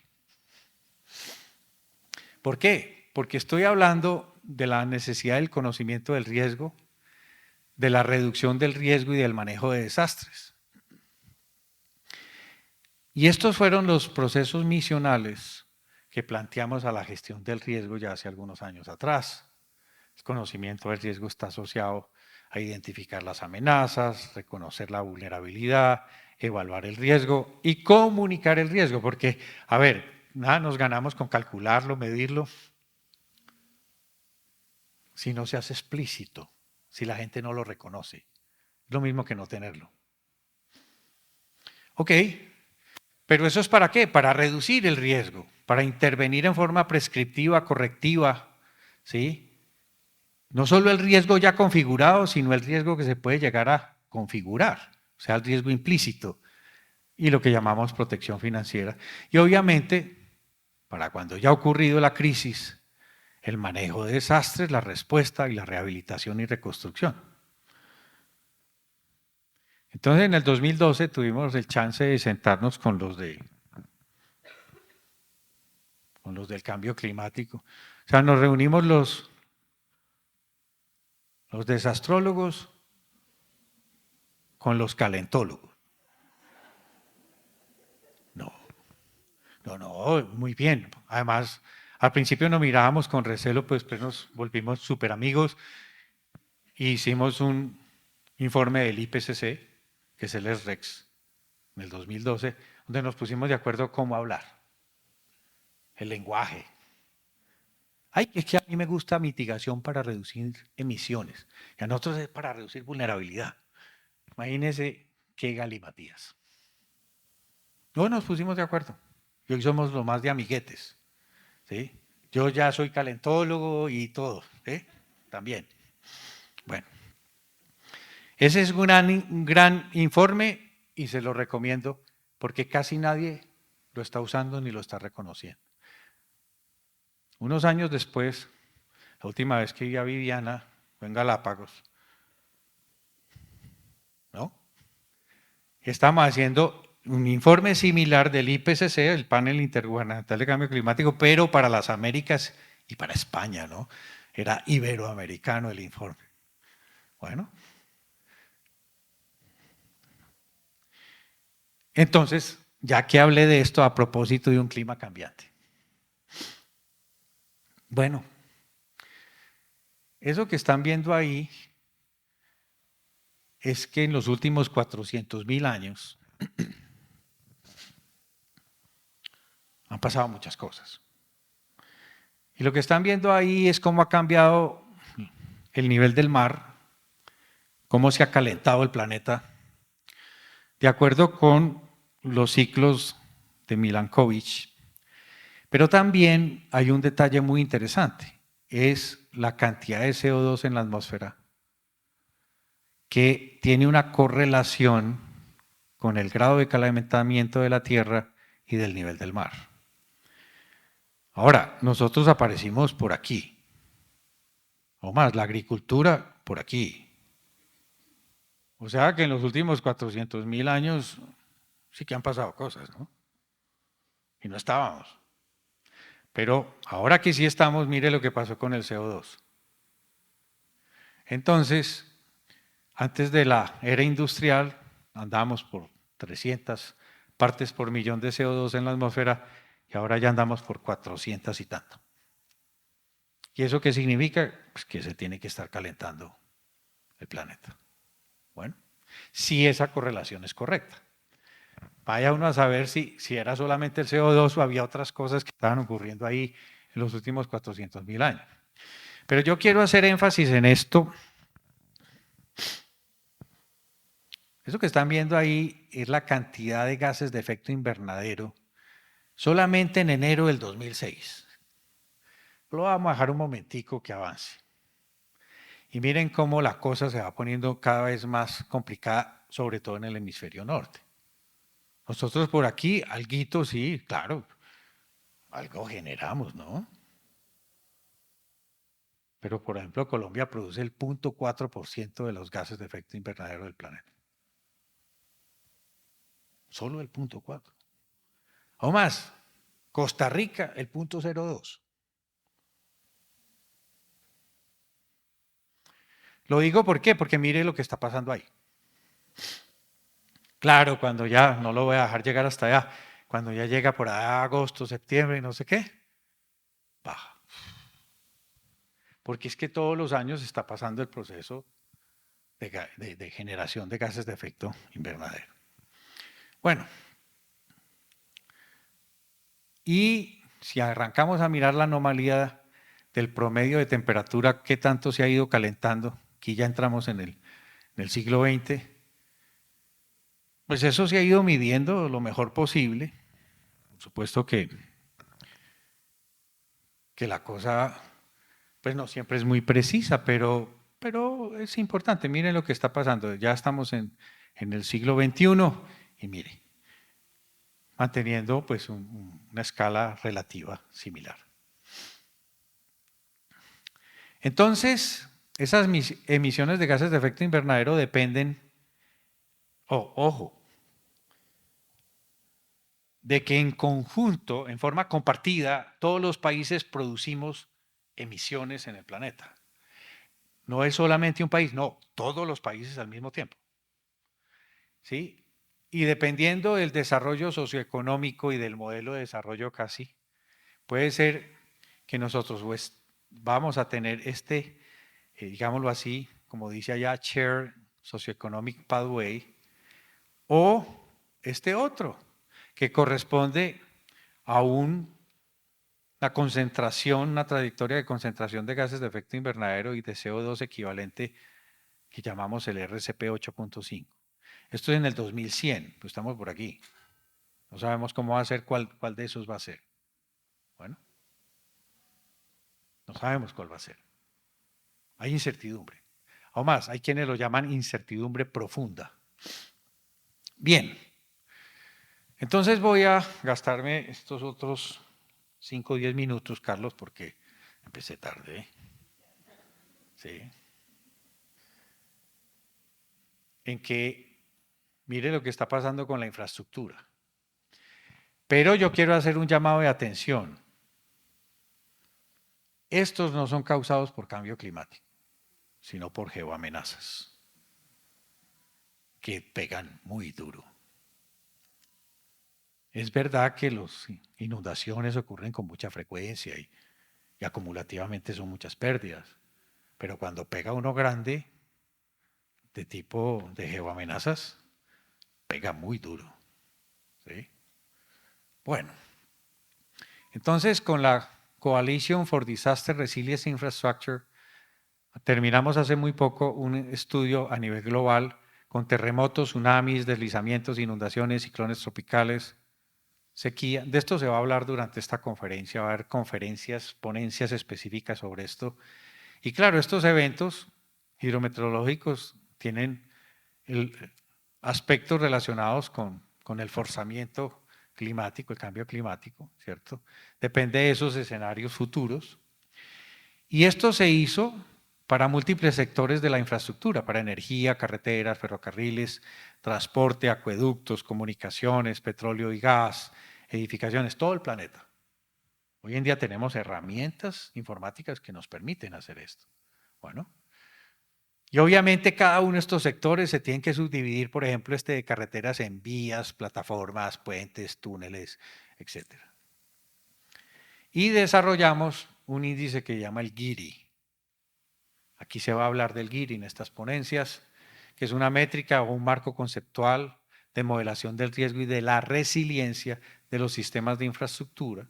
¿Por qué? Porque estoy hablando de la necesidad del conocimiento del riesgo, de la reducción del riesgo y del manejo de desastres. Y estos fueron los procesos misionales que planteamos a la gestión del riesgo ya hace algunos años atrás. El conocimiento del riesgo está asociado a identificar las amenazas, reconocer la vulnerabilidad, evaluar el riesgo y comunicar el riesgo, porque, a ver, nada nos ganamos con calcularlo, medirlo, si no se hace explícito, si la gente no lo reconoce. Es lo mismo que no tenerlo. Ok, pero ¿eso es para qué? Para reducir el riesgo, para intervenir en forma prescriptiva, correctiva, ¿sí? No solo el riesgo ya configurado, sino el riesgo que se puede llegar a configurar, o sea, el riesgo implícito y lo que llamamos protección financiera. Y obviamente, para cuando ya ha ocurrido la crisis, el manejo de desastres, la respuesta y la rehabilitación y reconstrucción. Entonces, en el 2012 tuvimos el chance de sentarnos con los del cambio climático. O sea, nos reunimos los desastrólogos con los calentólogos. No, muy bien. Además, al principio nos mirábamos con recelo, pues después nos volvimos súper amigos e hicimos un informe del IPCC, que es el SREX, en el 2012, donde nos pusimos de acuerdo cómo hablar, el lenguaje. Ay, es que a mí me gusta mitigación para reducir emisiones, y a nosotros es para reducir vulnerabilidad. Imagínense qué galimatías. No nos pusimos de acuerdo. Y hoy somos lo más de amiguetes. ¿Sí? Yo ya soy calentólogo y todo. ¿Sí? También. Bueno, ese es un gran informe y se lo recomiendo porque casi nadie lo está usando ni lo está reconociendo. Unos años después, la última vez que vi a Viviana fue en Galápagos, ¿no? Estamos haciendo un informe similar del IPCC, el Panel Intergubernamental de Cambio Climático, pero para las Américas y para España, ¿no? Era iberoamericano el informe. Bueno. Entonces, ya que hablé de esto a propósito de un clima cambiante. Bueno, eso que están viendo ahí es que en los últimos 400.000 años han pasado muchas cosas. Y lo que están viendo ahí es cómo ha cambiado el nivel del mar, cómo se ha calentado el planeta, de acuerdo con los ciclos de Milankovitch. Pero también hay un detalle muy interesante, es la cantidad de CO2 en la atmósfera, que tiene una correlación con el grado de calentamiento de la Tierra y del nivel del mar. Ahora, nosotros aparecimos por aquí, o más, la agricultura por aquí. O sea que en los últimos 400.000 años sí que han pasado cosas, ¿no? Y no estábamos. Pero ahora que sí estamos, mire lo que pasó con el CO2. Entonces, antes de la era industrial, andábamos por 300 partes por millón de CO2 en la atmósfera y ahora ya andamos por 400 y tanto. ¿Y eso qué significa? Pues que se tiene que estar calentando el planeta. Bueno, si esa correlación es correcta. Vaya uno a saber si era solamente el CO2 o había otras cosas que estaban ocurriendo ahí en los últimos 400.000 años. Pero yo quiero hacer énfasis en esto. Eso que están viendo ahí es la cantidad de gases de efecto invernadero solamente en enero del 2006. Lo vamos a dejar un momentico que avance. Y miren cómo la cosa se va poniendo cada vez más complicada, sobre todo en el hemisferio norte. Nosotros por aquí, alguito sí, claro, algo generamos, ¿no? Pero, por ejemplo, Colombia produce el 0,4% de los gases de efecto invernadero del planeta. Solo el 0,4. O más, Costa Rica, el 0,02. Lo digo ¿por qué? Porque mire lo que está pasando ahí. Claro, cuando ya, no lo voy a dejar llegar hasta allá, cuando ya llega por allá agosto, septiembre y no sé qué, baja. Porque es que todos los años está pasando el proceso de generación de gases de efecto invernadero. Bueno, y si arrancamos a mirar la anomalía del promedio de temperatura, qué tanto se ha ido calentando, aquí ya entramos en el siglo XX, pues eso se ha ido midiendo lo mejor posible. Por supuesto que la cosa pues no siempre es muy precisa, pero es importante. Miren lo que está pasando. Ya estamos en el siglo XXI y mire, manteniendo pues una escala relativa similar. Entonces, esas emisiones de gases de efecto invernadero dependen, ojo, de que en conjunto, en forma compartida, todos los países producimos emisiones en el planeta. No es solamente un país, no, todos los países al mismo tiempo. ¿Sí? Y dependiendo del desarrollo socioeconómico y del modelo de desarrollo casi, puede ser que nosotros pues, vamos a tener digámoslo así, como dice allá, Shared Socioeconomic Pathway, o este otro, que corresponde a una concentración, una trayectoria de concentración de gases de efecto invernadero y de CO2 equivalente que llamamos el RCP 8.5. Esto es en el 2100, pues estamos por aquí. No sabemos cómo va a ser, cuál de esos va a ser. Bueno, no sabemos cuál va a ser. Hay incertidumbre. Aún más, hay quienes lo llaman incertidumbre profunda. Bien, entonces voy a gastarme estos otros 5 o 10 minutos, Carlos, porque empecé tarde. Sí. En que mire lo que está pasando con la infraestructura. Pero yo quiero hacer un llamado de atención. Estos no son causados por cambio climático, sino por geoamenazas que pegan muy duro. Es verdad que las inundaciones ocurren con mucha frecuencia y acumulativamente son muchas pérdidas, pero cuando pega uno grande, de tipo de geoamenazas, pega muy duro. ¿Sí? Bueno, entonces con la Coalition for Disaster Resilience Infrastructure terminamos hace muy poco un estudio a nivel global con terremotos, tsunamis, deslizamientos, inundaciones, ciclones tropicales, sequía. De esto se va a hablar durante esta conferencia, va a haber conferencias, ponencias específicas sobre esto. Y claro, estos eventos hidrometeorológicos tienen aspectos relacionados con el forzamiento climático, el cambio climático, ¿cierto? Depende de esos escenarios futuros. Y esto se hizo para múltiples sectores de la infraestructura, para energía, carreteras, ferrocarriles, transporte, acueductos, comunicaciones, petróleo y gas, edificaciones, todo el planeta. Hoy en día tenemos herramientas informáticas que nos permiten hacer esto. Bueno, y obviamente cada uno de estos sectores se tienen que subdividir, por ejemplo, de carreteras en vías, plataformas, puentes, túneles, etc. Y desarrollamos un índice que se llama el GIRI. Aquí se va a hablar del GIRI en estas ponencias, que es una métrica o un marco conceptual de modelación del riesgo y de la resiliencia de los sistemas de infraestructura,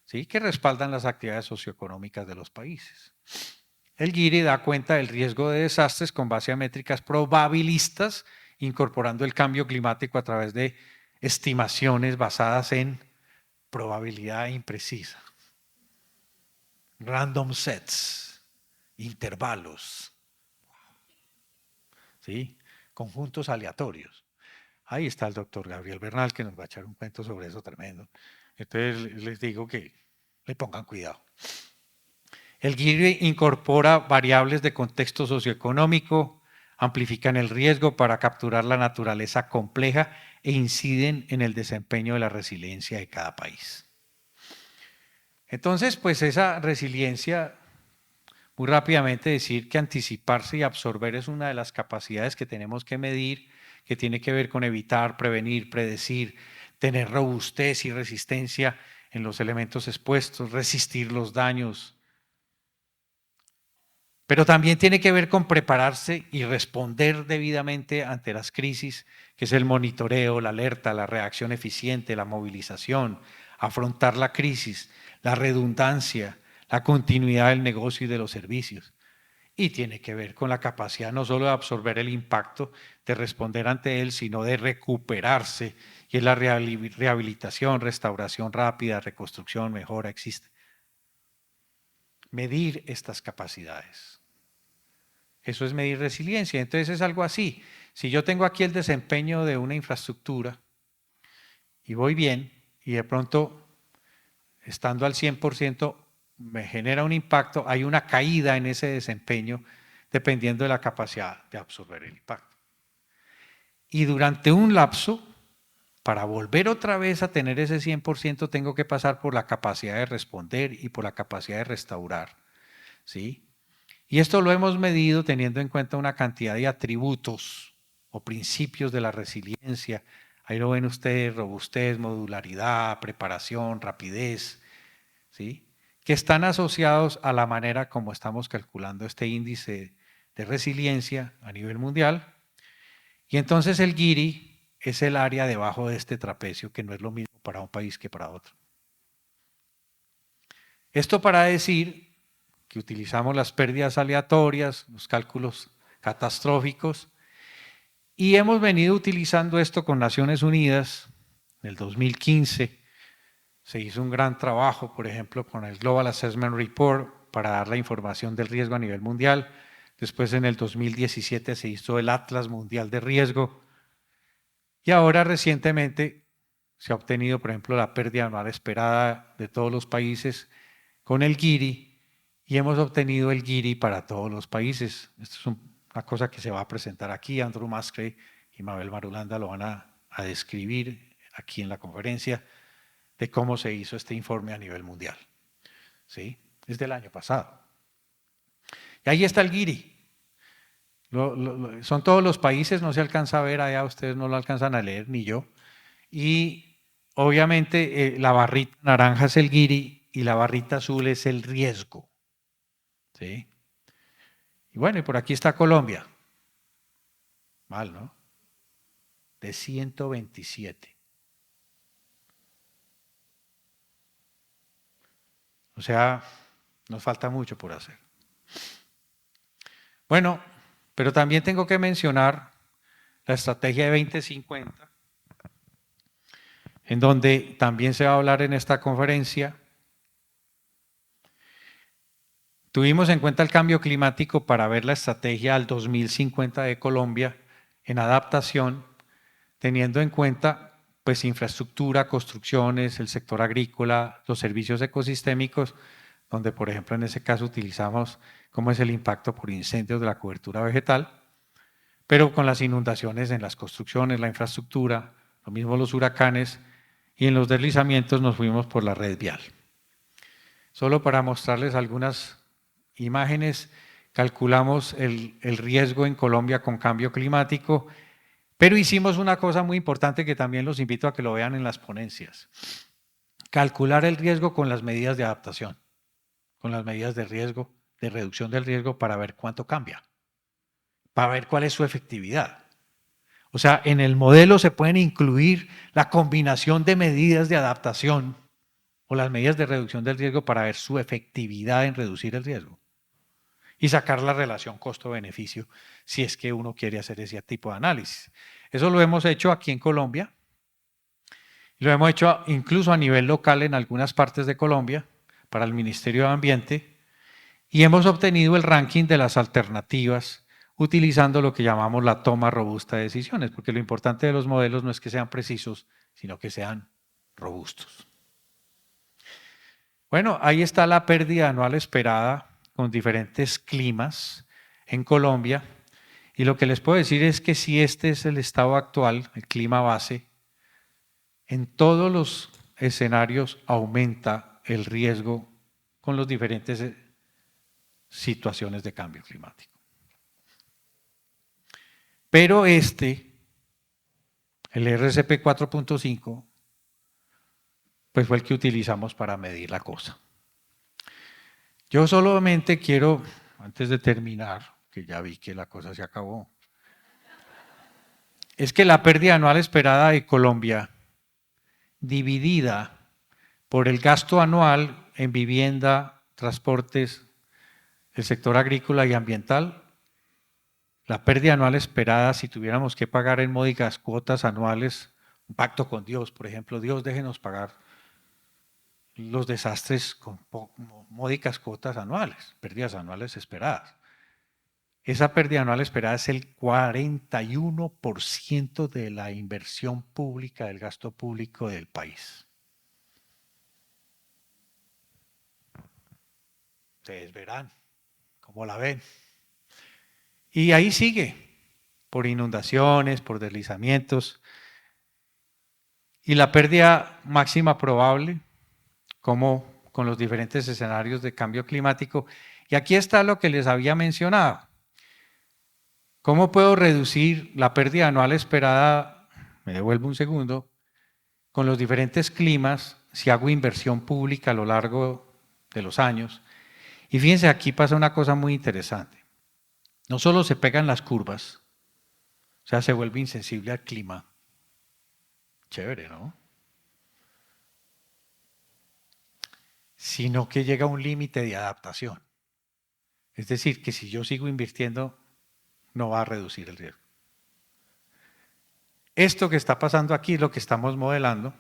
¿sí? Que respaldan las actividades socioeconómicas de los países. El GIRI da cuenta del riesgo de desastres con base a métricas probabilistas, incorporando el cambio climático a través de estimaciones basadas en probabilidad imprecisa. random sets, intervalos, ¿sí? Conjuntos aleatorios. Ahí está el doctor Gabriel Bernal que nos va a echar un cuento sobre eso tremendo. Entonces les digo que le pongan cuidado. El GIRI incorpora variables de contexto socioeconómico, amplifican el riesgo para capturar la naturaleza compleja e inciden en el desempeño de la resiliencia de cada país. Entonces, pues esa resiliencia, muy rápidamente decir que anticiparse y absorber es una de las capacidades que tenemos que medir, que tiene que ver con evitar, prevenir, predecir, tener robustez y resistencia en los elementos expuestos, resistir los daños. Pero también tiene que ver con prepararse y responder debidamente ante las crisis, que es el monitoreo, la alerta, la reacción eficiente, la movilización, afrontar la crisis, la redundancia, la continuidad del negocio y de los servicios. Y tiene que ver con la capacidad no solo de absorber el impacto, de responder ante él, sino de recuperarse, y es la rehabilitación, restauración rápida, reconstrucción, mejora, existe. Medir estas capacidades. Eso es medir resiliencia. Entonces es algo así. Si yo tengo aquí el desempeño de una infraestructura y voy bien y de pronto, estando al 100%, me genera un impacto, hay una caída en ese desempeño dependiendo de la capacidad de absorber el impacto. Y durante un lapso, para volver otra vez a tener ese 100%, tengo que pasar por la capacidad de responder y por la capacidad de restaurar, ¿sí? Y esto lo hemos medido teniendo en cuenta una cantidad de atributos o principios de la resiliencia. Ahí lo ven ustedes: robustez, modularidad, preparación, rapidez, ¿sí? Que están asociados a la manera como estamos calculando este índice de resiliencia a nivel mundial. Y entonces el GIRI es el área debajo de este trapecio, que no es lo mismo para un país que para otro. Esto para decir que utilizamos las pérdidas aleatorias, los cálculos catastróficos, y hemos venido utilizando esto con Naciones Unidas. En el 2015 se hizo un gran trabajo, por ejemplo, con el Global Assessment Report para dar la información del riesgo a nivel mundial. Después, en el 2017 se hizo el Atlas Mundial de Riesgo, y ahora recientemente se ha obtenido, por ejemplo, la pérdida anual esperada de todos los países con el GIRI, y hemos obtenido el GIRI para todos los países. Esto es una cosa que se va a presentar aquí. Andrew Musgrave y Mabel Marulanda lo van a describir aquí en la conferencia de cómo se hizo este informe a nivel mundial. ¿Sí? Es del año pasado. Y ahí está el GIRI. Son todos los países, no se alcanza a ver allá, ustedes no lo alcanzan a leer, ni yo. Y obviamente la barrita naranja es el GIRI y la barrita azul es el riesgo. ¿Sí? Y bueno, y por aquí está Colombia. Mal, ¿no? De 127. O sea, nos falta mucho por hacer. Bueno, pero también tengo que mencionar la estrategia de 2050, en donde también se va a hablar en esta conferencia. Tuvimos en cuenta el cambio climático para ver la estrategia al 2050 de Colombia en adaptación, teniendo en cuenta pues infraestructura, construcciones, el sector agrícola, los servicios ecosistémicos, donde por ejemplo en ese caso utilizamos cómo es el impacto por incendios de la cobertura vegetal, pero con las inundaciones en las construcciones, la infraestructura, lo mismo los huracanes, y en los deslizamientos nos fuimos por la red vial. Solo para mostrarles algunas imágenes, calculamos el riesgo en Colombia con cambio climático, pero hicimos una cosa muy importante que también los invito a que lo vean en las ponencias: calcular el riesgo con las medidas de adaptación, con las medidas de riesgo, de reducción del riesgo, para ver cuánto cambia, para ver cuál es su efectividad. O sea, en el modelo se pueden incluir la combinación de medidas de adaptación o las medidas de reducción del riesgo para ver su efectividad en reducir el riesgo y sacar la relación costo-beneficio si es que uno quiere hacer ese tipo de análisis. Eso lo hemos hecho aquí en Colombia, lo hemos hecho incluso a nivel local en algunas partes de Colombia, para el Ministerio de Ambiente y hemos obtenido el ranking de las alternativas utilizando lo que llamamos la toma robusta de decisiones, porque lo importante de los modelos no es que sean precisos, sino que sean robustos. Bueno, ahí está la pérdida anual esperada con diferentes climas en Colombia. Y lo que les puedo decir es que si este es el estado actual, el clima base, en todos los escenarios aumenta el riesgo con las diferentes situaciones de cambio climático. Pero el RCP 4.5, pues fue el que utilizamos para medir la cosa. Yo solamente quiero, antes de terminar, que ya vi que la cosa se acabó, es que la pérdida anual esperada de Colombia, dividida por el gasto anual en vivienda, transportes, el sector agrícola y ambiental, la pérdida anual esperada, si tuviéramos que pagar en módicas cuotas anuales, un pacto con Dios, por ejemplo, Dios déjenos pagar los desastres con módicas cuotas anuales, pérdidas anuales esperadas. Esa pérdida anual esperada es el 41% de la inversión pública, del gasto público del país. Ustedes verán cómo la ven. Y ahí sigue, por inundaciones, por deslizamientos. Y la pérdida máxima probable, como con los diferentes escenarios de cambio climático. Y aquí está lo que les había mencionado. ¿Cómo puedo reducir la pérdida anual esperada? Me devuelvo un segundo. Con los diferentes climas, si hago inversión pública a lo largo de los años. Y fíjense, aquí pasa una cosa muy interesante. No solo se pegan las curvas, o sea, se vuelve insensible al clima. Chévere, ¿no? Sino que llega a un límite de adaptación. Es decir, que si yo sigo invirtiendo, no va a reducir el riesgo. Esto que está pasando aquí es lo que estamos modelando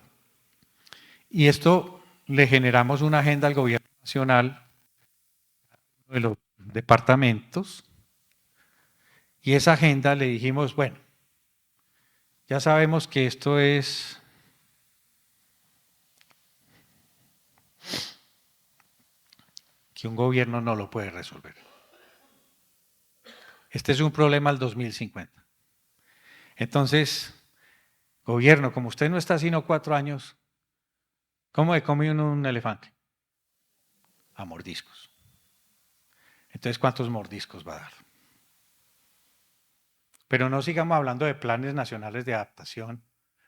y esto le generamos una agenda al gobierno nacional de los departamentos y esa agenda le dijimos, bueno, ya sabemos que esto es que un gobierno no lo puede resolver. Este es un problema al 2050. Entonces, gobierno, como usted no está sino 4 años, ¿cómo le come uno un elefante? A mordiscos. Entonces, ¿cuántos mordiscos va a dar? Pero no sigamos hablando de planes nacionales de adaptación,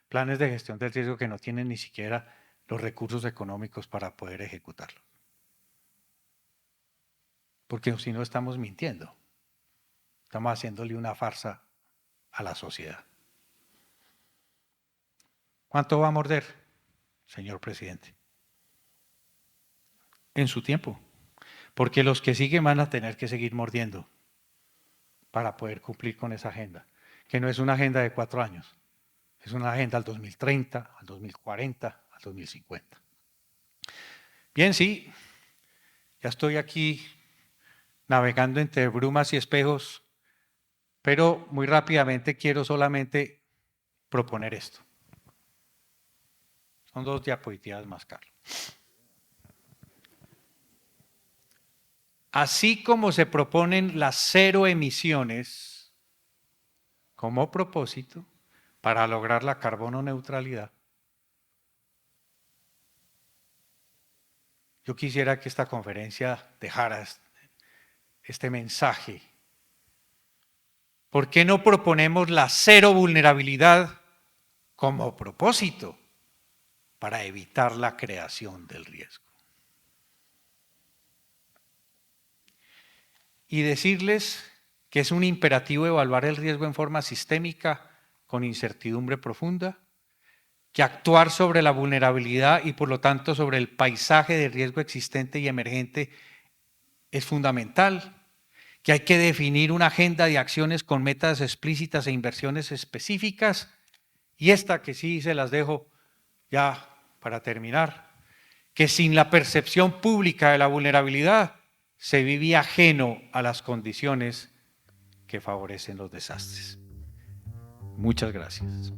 planes de gestión del riesgo que no tienen ni siquiera los recursos económicos para poder ejecutarlo. Porque si no estamos mintiendo, estamos haciéndole una farsa a la sociedad. ¿Cuánto va a morder, señor presidente? En su tiempo. Porque los que siguen van a tener que seguir mordiendo para poder cumplir con esa agenda, que no es una agenda de 4 años, es una agenda al 2030, al 2040, al 2050. Bien, sí, ya estoy aquí navegando entre brumas y espejos, pero muy rápidamente quiero solamente proponer esto. Son 2 diapositivas más, Carlos. Así como se proponen las 0 emisiones como propósito para lograr la carbono neutralidad, yo quisiera que esta conferencia dejara este mensaje. ¿Por qué no proponemos la 0 vulnerabilidad como propósito para evitar la creación del riesgo? Y decirles que es un imperativo evaluar el riesgo en forma sistémica con incertidumbre profunda, que actuar sobre la vulnerabilidad y por lo tanto sobre el paisaje de riesgo existente y emergente es fundamental, que hay que definir una agenda de acciones con metas explícitas e inversiones específicas y esta que sí se las dejo ya para terminar, que sin la percepción pública de la vulnerabilidad se vivía ajeno a las condiciones que favorecen los desastres. Muchas gracias.